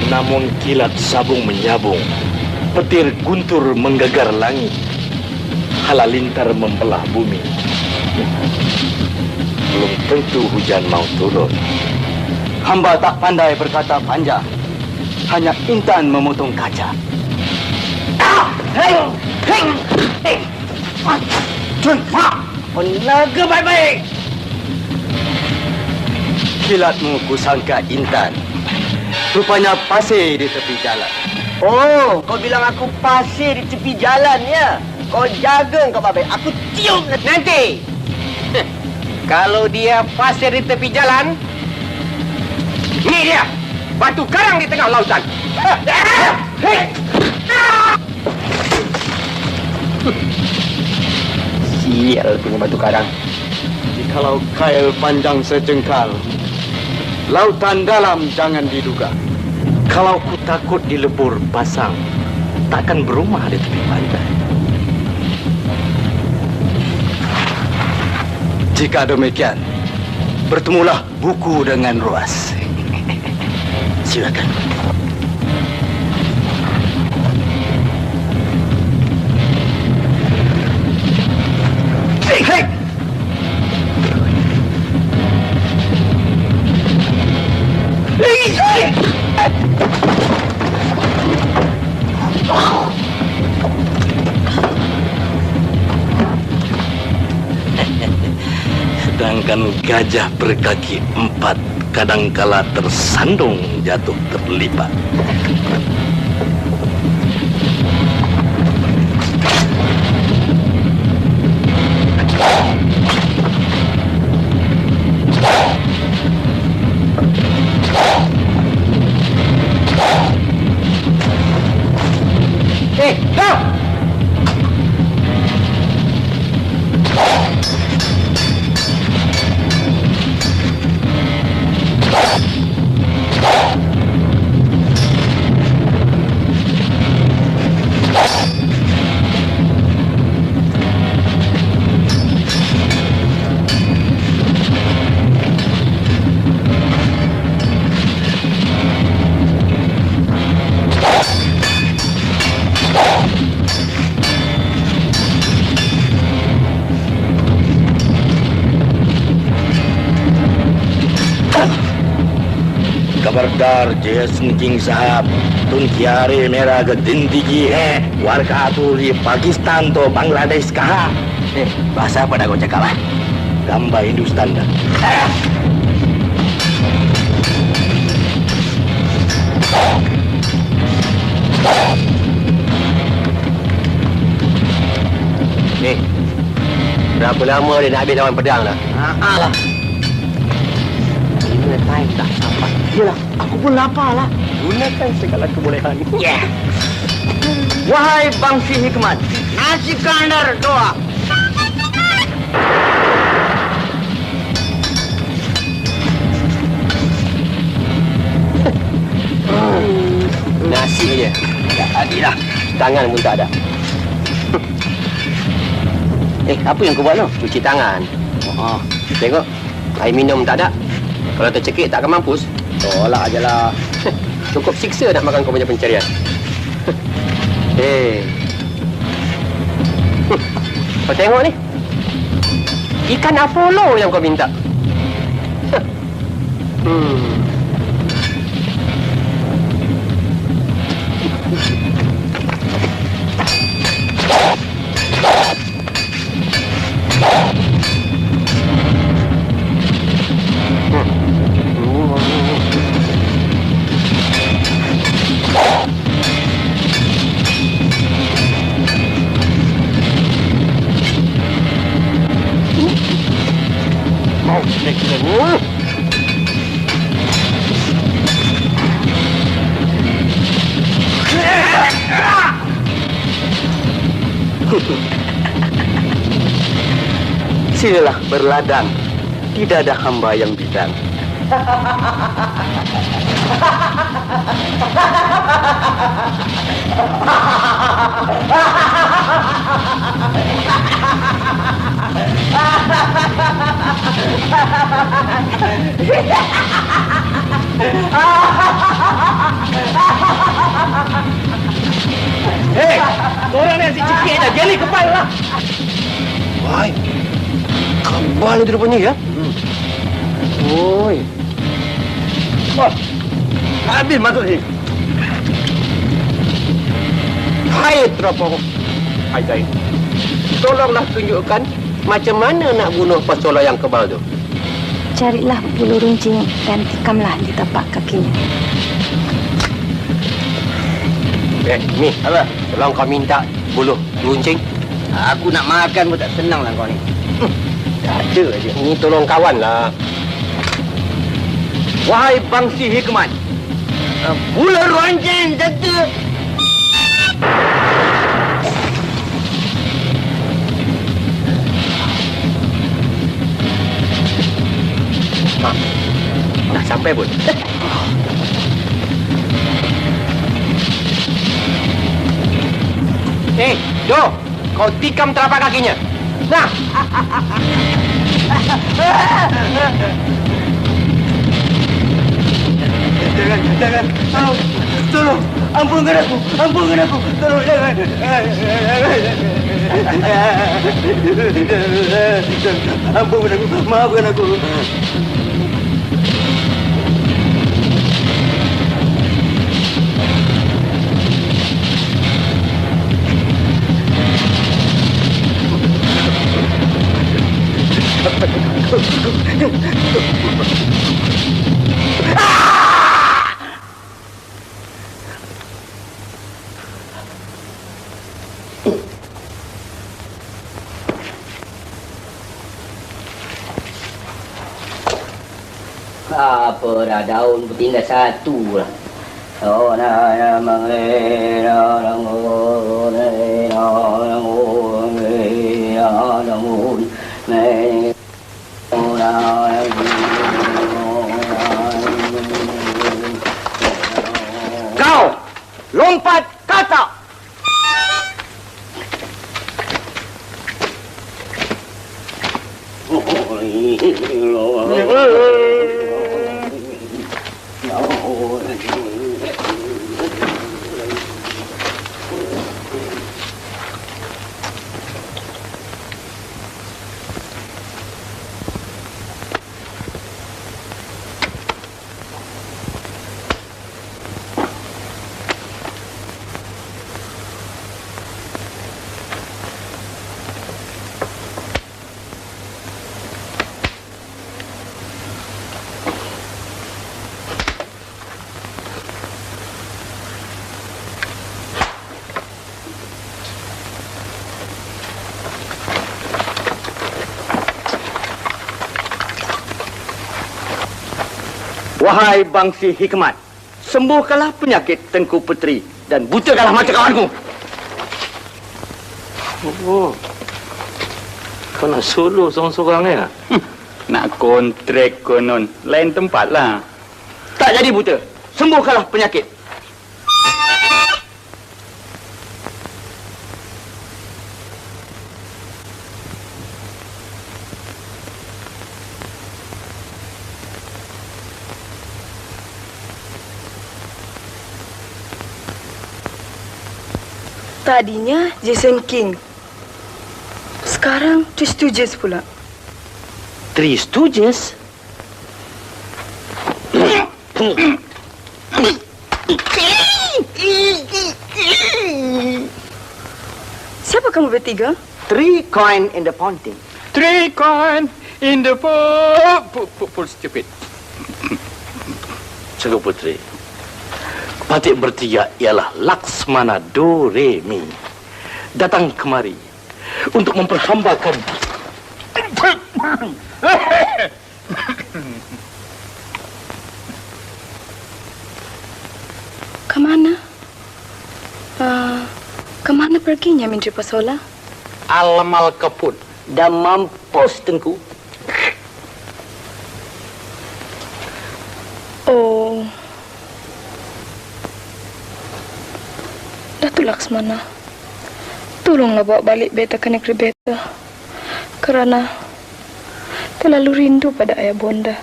Namun kilat sabung menyabung, petir guntur menggegar langit, halalintar membelah bumi. Belum tentu hujan mau turun. Hamba tak pandai berkata panjang, hanya intan memotong kaca. Menaga baik-baik. Kilatmu kusangka intan, rupanya pasir di tepi jalan. Oh, kau bilang aku pasir di tepi jalan, ya? Kau jaga kau babe. Aku tiup nanti. Kalau dia pasir di tepi jalan, ni dia, batu karang di tengah lautan. Sial punya batu karang. Jikalau kail panjang sejengkal, lautan dalam jangan diduga. Kalau ku takut dilebur pasang, takkan berumah di tepi pantai. Jika demikian, bertemulah buku dengan ruas. Silakan. Hei! Sedangkan gajah berkaki 4 kadangkala tersandung jatuh terlipat. Go! खबरदार जयसन किंग साहब, तुम कियारे मेरा जिंदगी है warga di Pakistan to Bangladesh kah? Bahasa apa dah kau cakap? Gambar Hindustan dah. Berapa lama dia nak habis lawan pedang lah? Alah. Ini time tak sampai. Yalah, aku pun lapar lah. Gunakan segala kebolehan. Yeah. Wahai bangsi hikmat, nasi kandar doa. Nasi je. Tak adilah. Tangan pun tak ada. Apa yang kau buat tu? Cuci tangan. Tengok. Air minum tak ada. Kalau tercekik tak akan mampus. Tolak je lah. Cukup siksa nak makan kau punya pencarian. Kau tengok ni. Ikan Apollo yang kau minta. Silalah berladang. Tidak ada hamba yang bidang. Hei, korang ni si cikik dah jeli kepala lah. Wah, kebal itu rupanya ya? Oi. Oh, habis masuk sini. Hai teropong. Hai Zain. Tolonglah tunjukkan macam mana nak bunuh pasola yang kebal tu. Carilah bulu runcing dan tikamlah di tapak kakinya. Ni, apa? Tolong kau minta bulu runcing. Aku nak makan pun tak senang lah kau ni. Tak ada je. Ni tolong kawan lah. Wahai bangsi hikmat, bulu runcing satu. Dah sampai pun. Jo, kau tikam telapak kakinya. Nah. Jangan. Tolong. Ampunkan aku. Tolong, jangan. Ampunkan aku. Maafkan aku. Apa dah daun pun tinggal satu lah. Oh, na mangera rangun Kau lompat kata. Wahai bangsi hikmat, sembuhkanlah penyakit Tengku Puteri dan butakanlah mata kawanku. Oh. Kau nak solo seorang-seorang ya? Nak kontrak konon. Lain tempat lah. Tak jadi buta. Sembuhkanlah penyakit. Tadinya Jason King. Sekarang Three Stooges pula. Three Stooges? Siapa kamu bertiga? 3 coin in the fountain. 3 coin in the pool. Stupid. Tengku Puteri. Patik bertiga ialah Laksmana Doremi. Datang kemari untuk memperhambakan Kemana? Kemana perginya Menteri Pasola? Alamal keput. Dah mampus Tengku. Oh. Datuk Laksmana, tolonglah bawa balik beta ke negeri beta. Kerana terlalu rindu pada ayah bonda.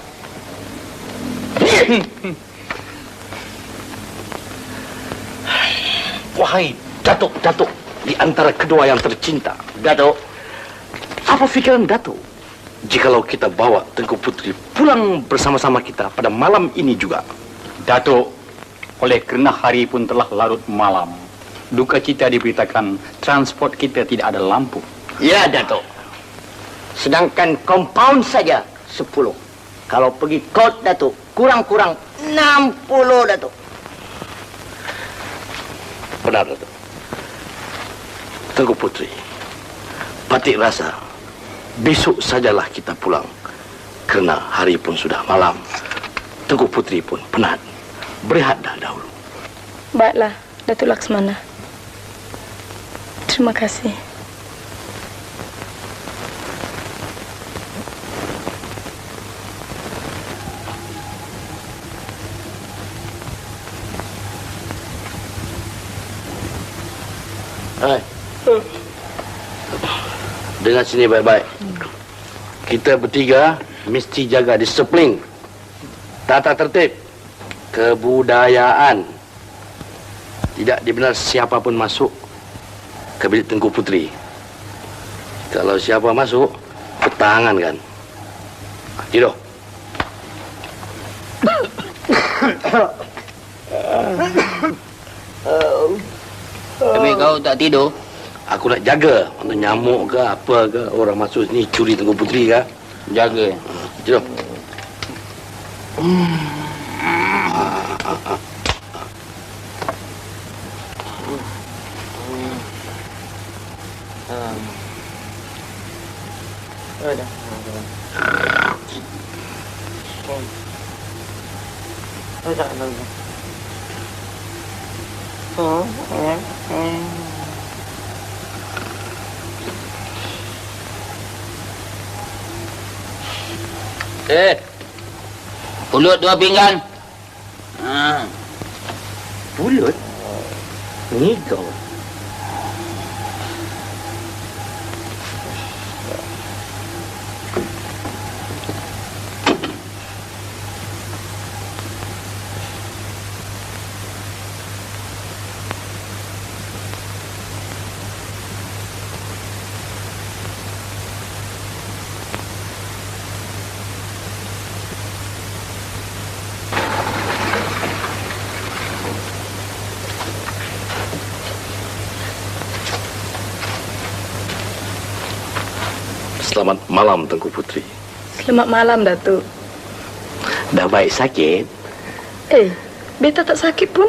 wahai Datuk di antara kedua yang tercinta. Datuk, apa fikiran Datuk jikalau kita bawa Tengku Puteri pulang bersama-sama kita pada malam ini juga? Datuk, oleh kerana hari pun telah larut malam, duka cita diberitakan transport kita tidak ada lampu. Ya, Datuk. Sedangkan kompaun saja 10. Kalau pergi kot, Datuk, kurang-kurang 60, Datuk. Benar, Datuk. Tengku Puteri, Patik rasa besok sajalah kita pulang. Kerana hari pun sudah malam. Tengku Puteri pun penat. Berehat dah dahulu. Baiklah, Datuk Laksmana. Terima kasih. Hai. Dengar sini baik-baik. Kita bertiga mesti jaga disiplin, tata tertib, kebudayaan. Tidak dibenar siapa pun masuk ke bilik Tengku Puteri. Kalau siapa masuk, petangan kan. Tidur. Tapi kau tak tidur? Aku nak jaga untuk nyamuk ke apa ke orang masuk sini curi Tengku Puteri ke. Jaga. Tidur. Pulut 2 pinggan. Pulut? Ni kau. Selamat malam, Tengku Putri. Selamat malam, Datuk. Dah baik sakit? Beta tak sakit pun.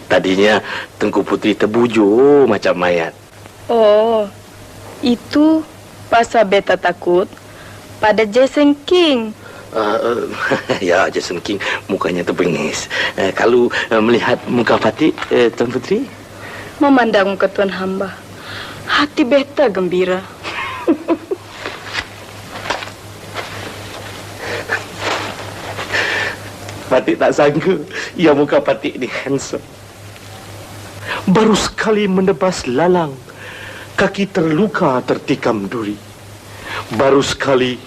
Tadinya Tengku Putri terbujur macam mayat. Oh, itu pasal beta takut pada Jason King. Ya, Jason King mukanya terbengis. Kalau melihat muka Fatih, Tuan Putri? Memandang muka Tuan Hamba, hati beta gembira. Fatih tak sangka yang muka Fatih ni handsome. Baru sekali menebas lalang, kaki terluka tertikam duri. Baru sekali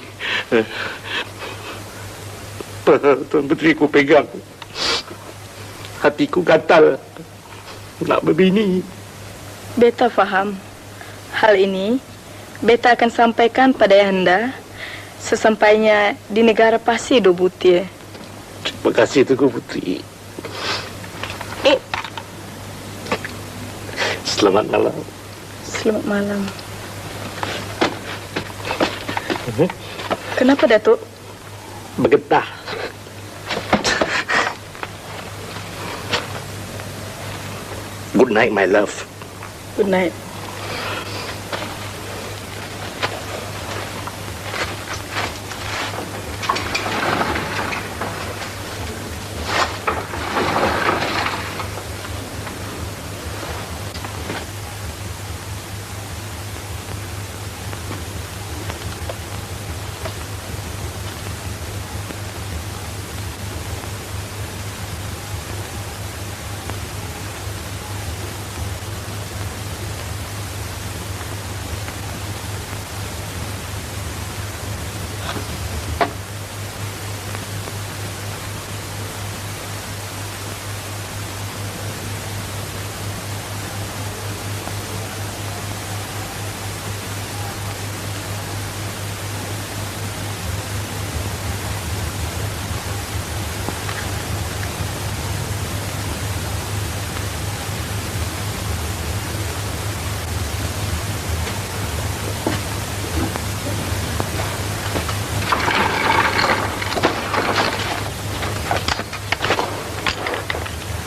Tuan Putri ku pegang, hatiku gatal nak berbini. Beta faham. Hal ini beta akan sampaikan pada Ayahanda sesampainya di negara Pasir Dua Butir. Terima kasih, Tengku Putri. Selamat malam. Selamat malam. Kenapa, Datuk? Bergetah. Good night, my love. Good night.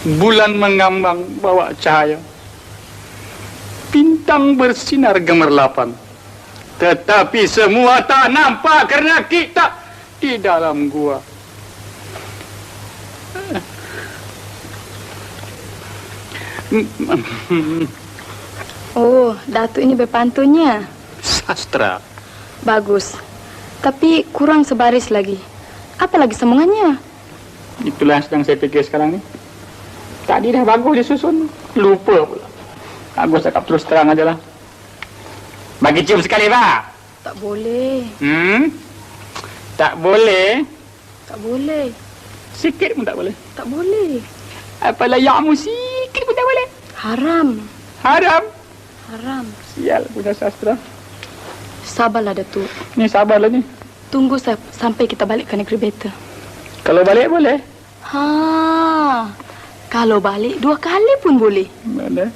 Bulan mengambang bawa cahaya, bintang bersinar gemerlapan, tetapi semua tak nampak kerana kita di dalam gua. Oh, Datuk ini berpantunnya. Sastra. Bagus. Tapi kurang sebaris lagi. Apa lagi sambungannya? Itulah yang sedang saya fikir sekarang ni. Tadi dah bagus disusun, lupa pula. Aku cakap terus terang aja lah. Bagi cium sekali, Pak. Tak boleh. Tak boleh? Tak boleh. Sikit pun tak boleh? Tak boleh. Apalah yakmu sikit pun tak boleh? Haram. Haram? Haram. Sial punya sastra. Sabarlah, Datuk. Ni sabarlah ni. Tunggu sampai kita balik ke negeri beta. Kalau balik boleh? Kalau balik 2 kali pun boleh. Boleh.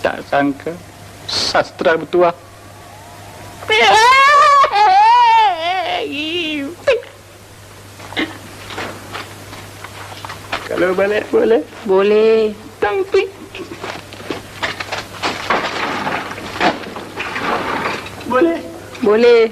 Tak sangka sastra bertuah. Kalau balik boleh? Boleh. Tangpik. Boleh? Boleh.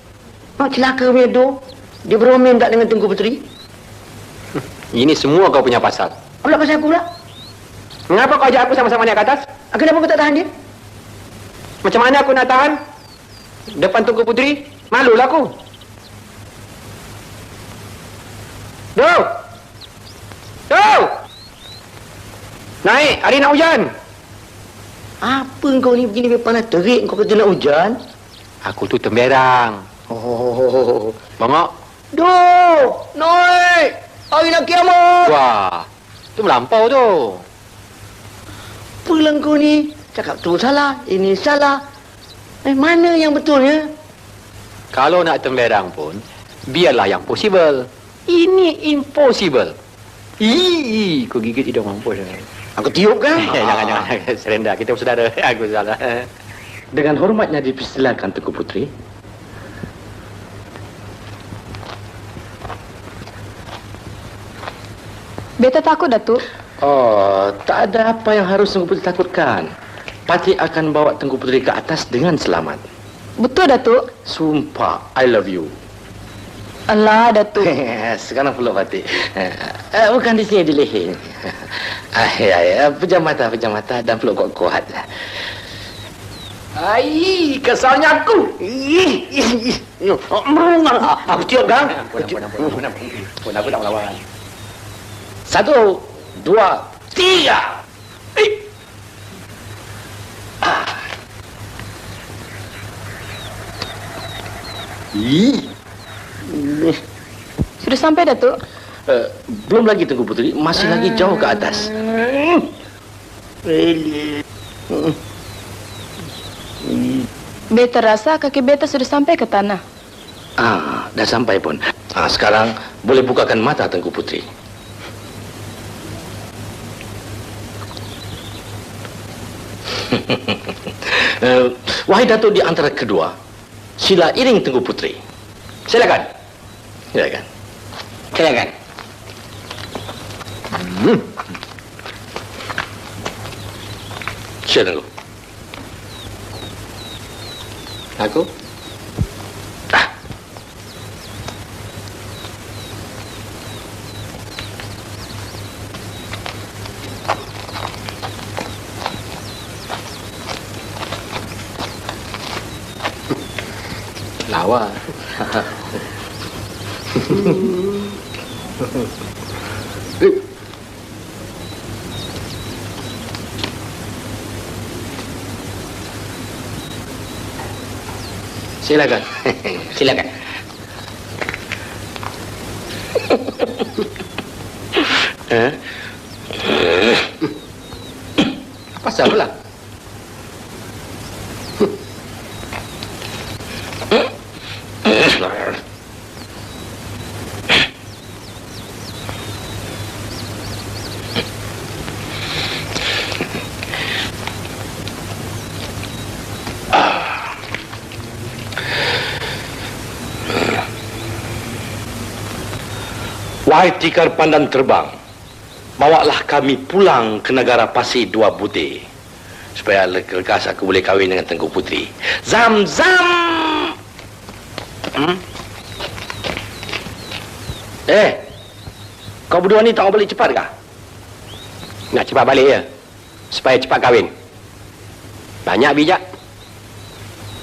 celaka Medo. Dia beromen tak dengan Tengku Puteri? Ini semua kau punya pasal. Pula pasal aku pula? Mengapa kau ajak aku sama-sama naik ke atas? Kenapa aku tak tahan dia? Macam mana aku nak tahan? Depan Tengku Puteri? Malulah aku. Duk! Naik, hari nak hujan. Apa kau ni begini panas terik kau kata nak hujan? Aku tu temberang. Oh. Bangok. Duk! Naik! Hari nak kiamat! Wah, tu melampau tu. Apalah kau ni? Cakap tu salah, ini salah. Mana yang betulnya? Kalau nak temberang pun, biarlah yang possible. Ini impossible. Kau gigit hidung mampus. Aku tiup kan? Jangan. Serenda, kita bersaudara. Aku salah. Dengan hormatnya dipersilakan Tengku Puteri. Beta takut, Datuk. Oh, tak ada apa yang harus Tengku Puteri takutkan. Patrik akan bawa Tengku Puteri ke atas dengan selamat. Betul, Datuk? Sumpah, I love you. Alah, Datuk. Sekarang peluk Patrik. Bukan di sini, di leher. Pejam mata dan peluk kuat-kuat. Kesalnya aku. Aku tiup kan? Pun aku tak melawan. 1, 2, 3. Sudah sampai, Datuk? Belum lagi Tengku Puteri, masih lagi jauh ke atas. Beta rasa kaki beta sudah sampai ke tanah. Dah sampai pun. Sekarang boleh bukakan mata Tengku Puteri. Wahai Datuk di antara kedua, sila iring Tengku Puteri. Silakan. Silakan. Silakan. Aku? Lawa. Silakan. Silakan. Pasal pula? Wahai tikar pandan terbang, bawalah kami pulang ke negara Pasir Dua Butir, supaya lekas aku boleh kahwin dengan Tengku Puteri. Zam! Kau berdua ni tak mau balik cepat kah? Nak cepat balik ya, supaya cepat kahwin. Banyak bijak,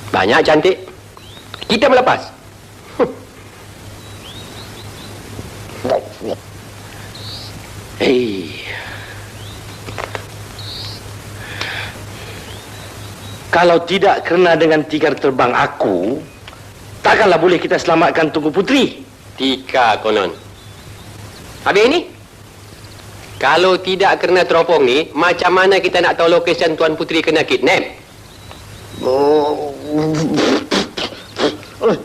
banyak cantik, kita melepas. Kalau tidak kerana dengan tikar terbang aku, takkanlah boleh kita selamatkan Tengku Puteri. Tika konon. Habis ini? Kalau tidak kerana teropong ni, macam mana kita nak tahu lokasi Tuan Puteri kena kidnap?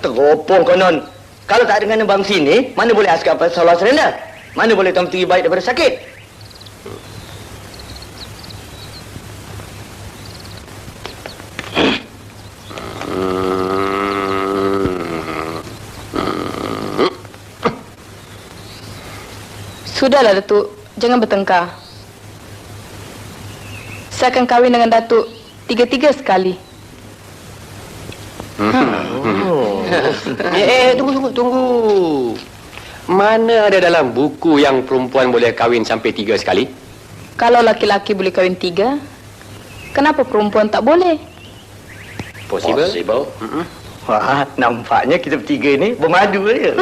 Teropong konon. Kalau tak dengan bang sini, mana boleh askar Pasola serena? Mana boleh Tuan Puteri baik daripada sakit? Sudahlah, Datuk. Jangan bertengkar. Saya akan kahwin dengan Datuk 3-3 sekali. Tunggu. Mana ada dalam buku yang perempuan boleh kahwin sampai 3 sekali? Kalau laki-laki boleh kahwin 3, kenapa perempuan tak boleh? Possible. Wah, nampaknya kita bertiga ni bermadu je.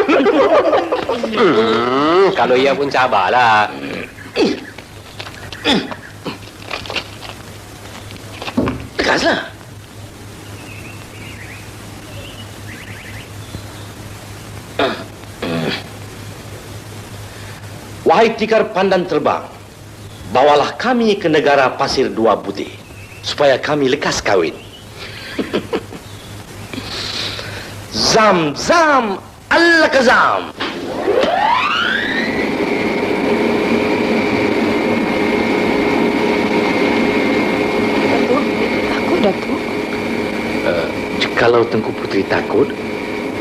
Kalau ia pun sabarlah. Tekaslah. Wahai tikar pandan terbang, bawalah kami ke negara pasir dua butir, supaya kami lekas kahwin. Zam, zam, al-kazam. Takut, Datuk. Kalau Tengku Puteri takut,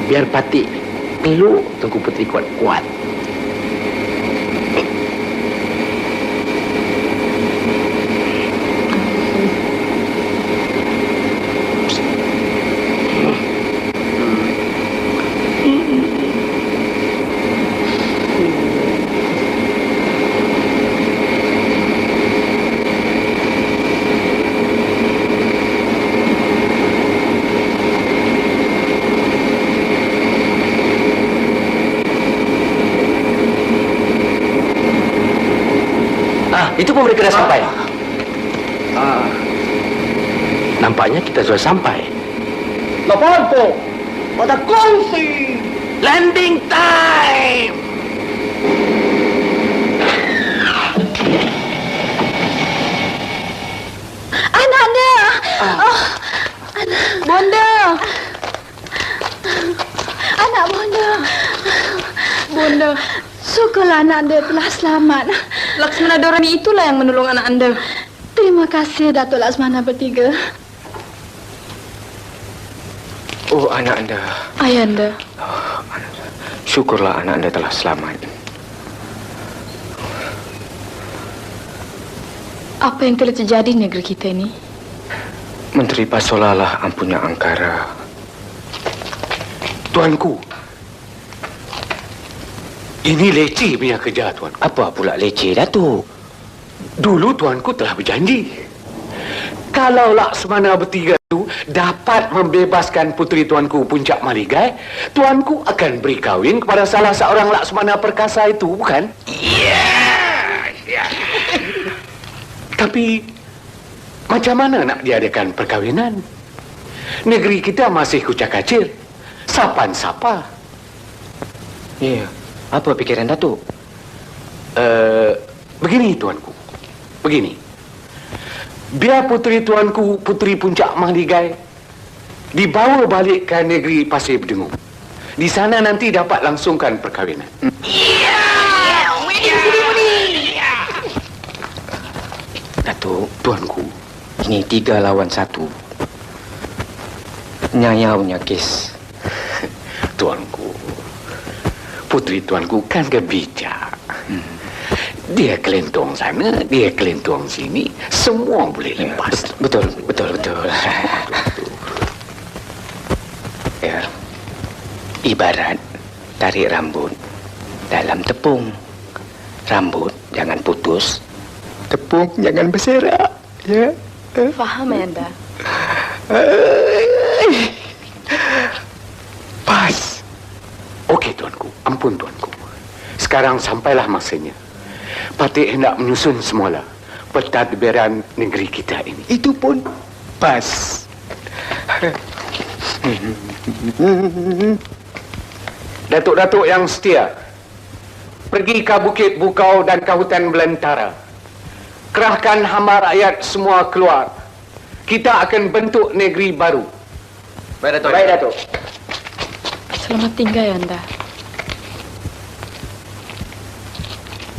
biar Patik peluk Tengku Puteri kuat-kuat. Itu pun mereka dah sampai. Nampaknya kita sudah sampai. Lepanto, pada kongsi. Landing time! Anak anda! Bonda! Anak Bonda! Bonda, syukurlah anak anda telah selamat. Laksmana Dorani itulah yang menolong anak anda. Terima kasih, Datuk Laksmana bertiga. Oh, anak anda. Ayah anda. Syukurlah anak anda telah selamat. Apa yang telah terjadi di negeri kita ini? Menteri Pasola lah ampunya angkara. Tuanku, ini leceh punya kerja, Tuanku. Apa pula leceh, Datuk? Dulu Tuanku telah berjanji, kalau Laksmana bertiga itu dapat membebaskan puteri Tuanku Puncak Maligai, Tuanku akan beri kahwin kepada salah seorang Laksmana perkasa itu, bukan? Ya. Tapi macam mana nak diadakan perkahwinan? Negeri kita masih kucak-kacir, sapan-sapa. Ya, apa pikiran Datuk? Begini, Tuanku. Begini. Biar puteri Tuanku, Puteri Puncak Maligai, dibawa balik ke negeri Pasir Berdengung. Di sana nanti dapat langsungkan perkahwinan. Datuk, Tuanku. ini 3 lawan 1. Nyayaunya kes. Tuanku, puteri Tuanku kan bijak. Dia kelentong sana, dia kelentong sini, semua boleh lepas. Betul. Ya, ibarat tarik rambut dalam tepung. Rambut jangan putus, tepung jangan berserak. Ya. Faham, ayah anda? Pas. Okey, Tuanku. Ampun, Tuanku. Sekarang sampailah masanya. Patik hendak menyusun semula pentadbiran negeri kita ini. Itu pun pas. Datuk-datuk yang setia, pergi ke Bukit Bukau dan ke hutan belantara. Kerahkan hamba rakyat semua keluar. Kita akan bentuk negeri baru. Baik, Datuk. Selamat tinggal, ayah anda.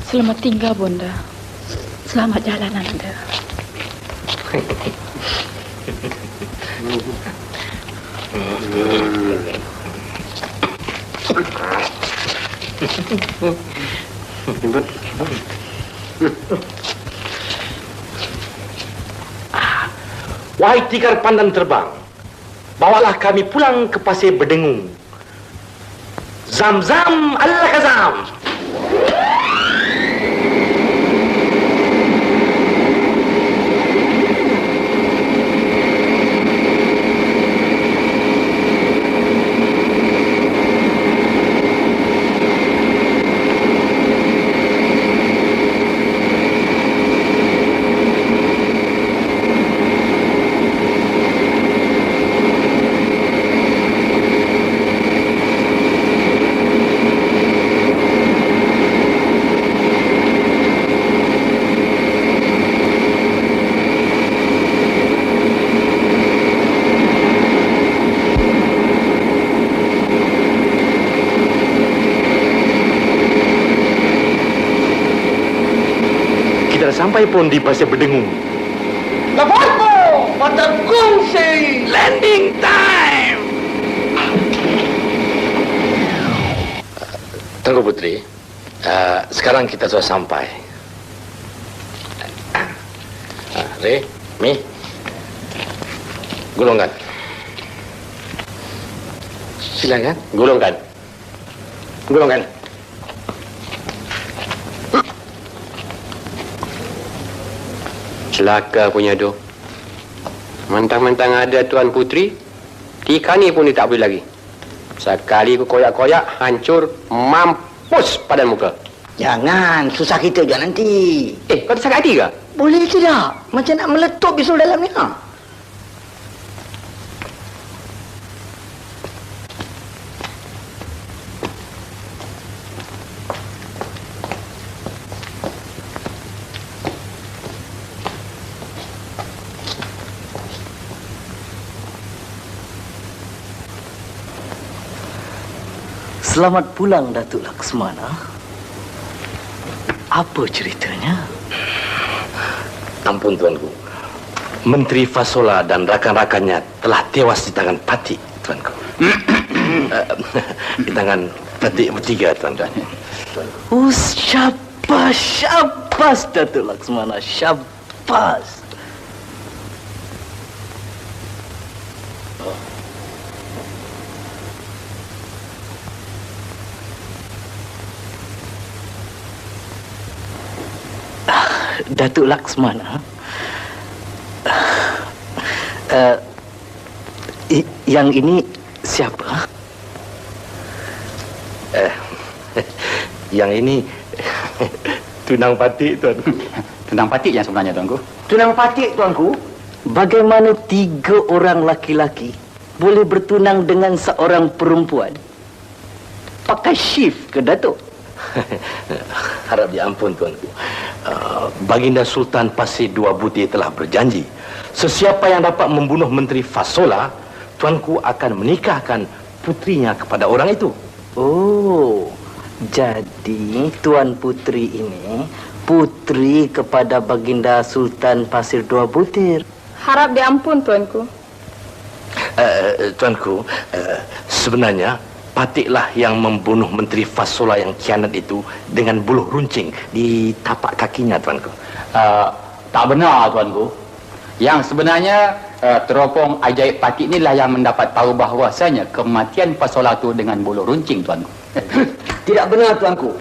Selamat tinggal, Bonda. Selamat jalan, anda. Wahai tikar pandan terbang, bawalah kami pulang ke Pasir Berdengung, Zam-zam al-Kazam. Sampai pun di pasir berdengung. Lepas pada kongsi Landing time. Tunggu Putri. Sekarang kita sudah sampai. Re, Mi, gulungkan. Silakan. Gulungkan. Gulungkan. Celaka punya Dok. Mentang-mentang ada Tuan Putri, tikani pun dia tak boleh lagi. Sekali ku koyak-koyak, hancur, mampus padan muka. Jangan, susah kita juga nanti. Kau tak sakit hati ke? Boleh tidak? Macam nak meletup bisul dalam ni. Selamat pulang, Datuk Laksmana. Apa ceritanya? Ampun Tuanku. Menteri Fasola dan rakan-rakannya telah tewas di tangan Patik, Tuanku. Di tangan Patik bertiga, Tuan-Tuan. Syabas, syabas, Datuk Laksmana, syabas. Datuk Laksmana, yang ini siapa? Yang ini Tunang Patik, Tuanku. Tunang Patik yang sebenarnya, Tuanku. Tunang Patik, Tuanku. Bagaimana 3 orang laki-laki boleh bertunang dengan seorang perempuan? Pakai shift ke, Datuk? Harap diampun, Tuanku. Baginda Sultan Pasir Dua Butir telah berjanji, sesiapa yang dapat membunuh Menteri Fasola, Tuanku akan menikahkan putrinya kepada orang itu. Oh, jadi Tuan Putri ini putri kepada Baginda Sultan Pasir Dua Butir. Harap diampun, Tuanku. Tuanku, sebenarnya Patiklah yang membunuh Menteri Fasola yang khianat itu dengan buluh runcing di tapak kakinya, Tuanku. Tak benar, Tuanku. Yang sebenarnya teropong ajaib Patik inilah yang mendapat tahu bahawasanya kematian Fasola itu dengan buluh runcing, Tuanku. Tidak benar, Tuanku.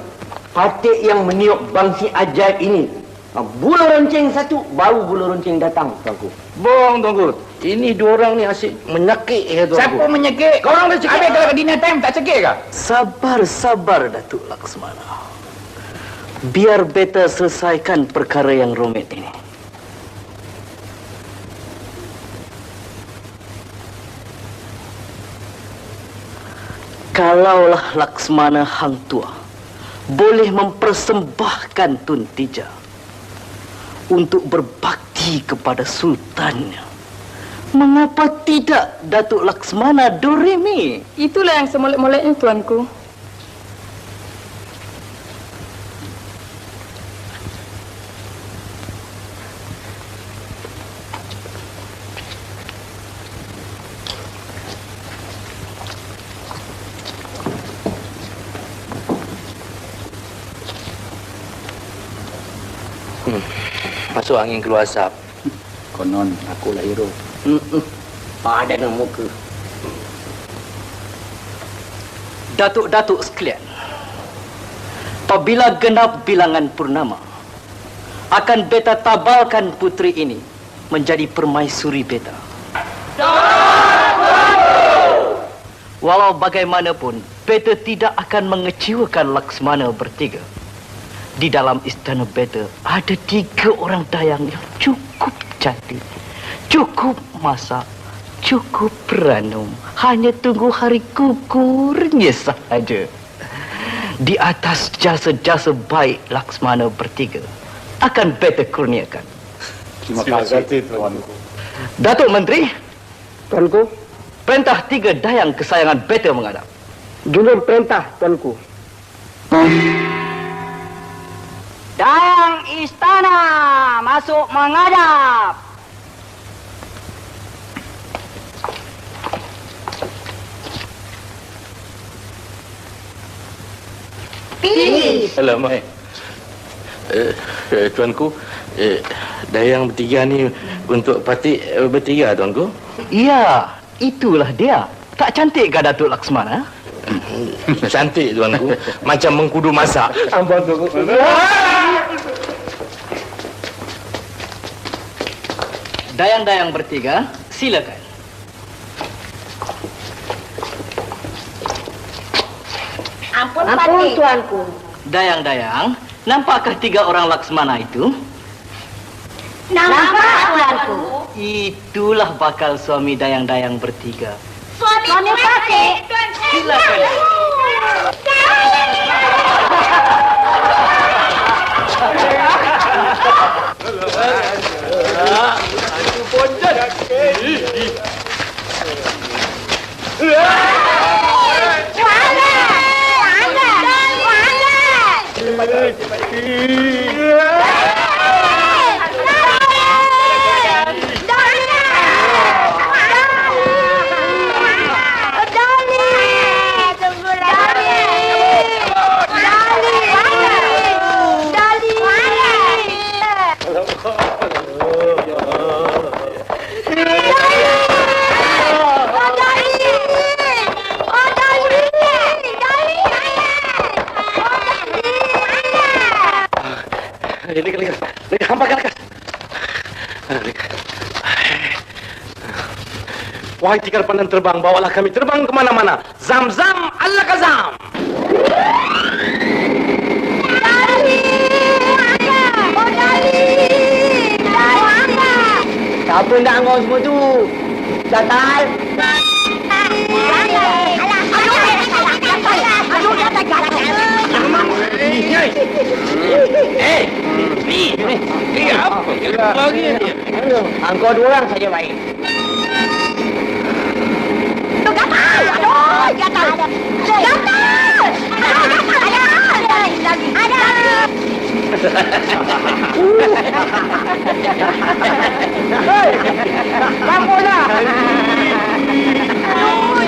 Patik yang meniup bangsi ajaib ini. Bulu runcing satu, baru bulu runcing datang, Tuanku. Bohong, Tuanku. Ini 2 orang ni asyik menyekik, Tuanku. Siapa menyekik? Kau orang dah cekik. Habis kalau ke dinner time tak cekik ke? Sabar, Datuk Laksmana. Biar beta selesaikan perkara yang rumit ini. Kalaulah Laksmana Hang Tua boleh mempersembahkan Tun Tija untuk berbakti kepada sultannya, mengapa tidak Datuk Laksmana Doremi? Itulah yang semolek-moleknya, Tuanku. Masuk angin keluar asap. Konon aku lah hero. Padan muka. Datuk-datuk sekalian, apabila genap bilangan purnama, akan beta tabalkan putri ini menjadi permaisuri beta. Walau bagaimanapun, beta tidak akan mengecewakan Laksmana bertiga. Di dalam istana beta ada 3 orang dayang yang cukup cantik, cukup masak, cukup beranum. Hanya tunggu hari gugurnya sahaja. Di atas jasa-jasa baik Laksmana bertiga akan beta kurniakan. Terima kasih, Tuanku. Datuk Menteri, Tuanku, perintah 3 dayang kesayangan beta menghadap. Julur perintah, Tuanku. Dayang istana masuk menghadap. Alamak. Tuanku, dayang bertiga ni untuk Patik bertiga, Tuanku? Ya, itulah dia. Tak cantik ke Datuk Laksmana? Cantik, Tuanku. Macam mengkudu masak. Ampun, Tuanku. Dayang-dayang bertiga, silakan. Ampun, Tuanku. Dayang-dayang, nampakkah 3 orang Laksmana itu? Nampak, Tuanku. Itulah bakal suami dayang-dayang bertiga. Suami Patik. Silakan. Aduh, bondan. Lekas, hampakan lekas. Wahai tikar pandang terbang, bawalah kami terbang kemana-mana. Zam-zam, Allah-kazam. Siapa nak angau semua tu? Datal. Ni apa? Lagi ni. Angkau 2 orang saja baik. Tu gatal. Aduh, gatal. Gatal. Ada. Hei, bangunlah. Aduh,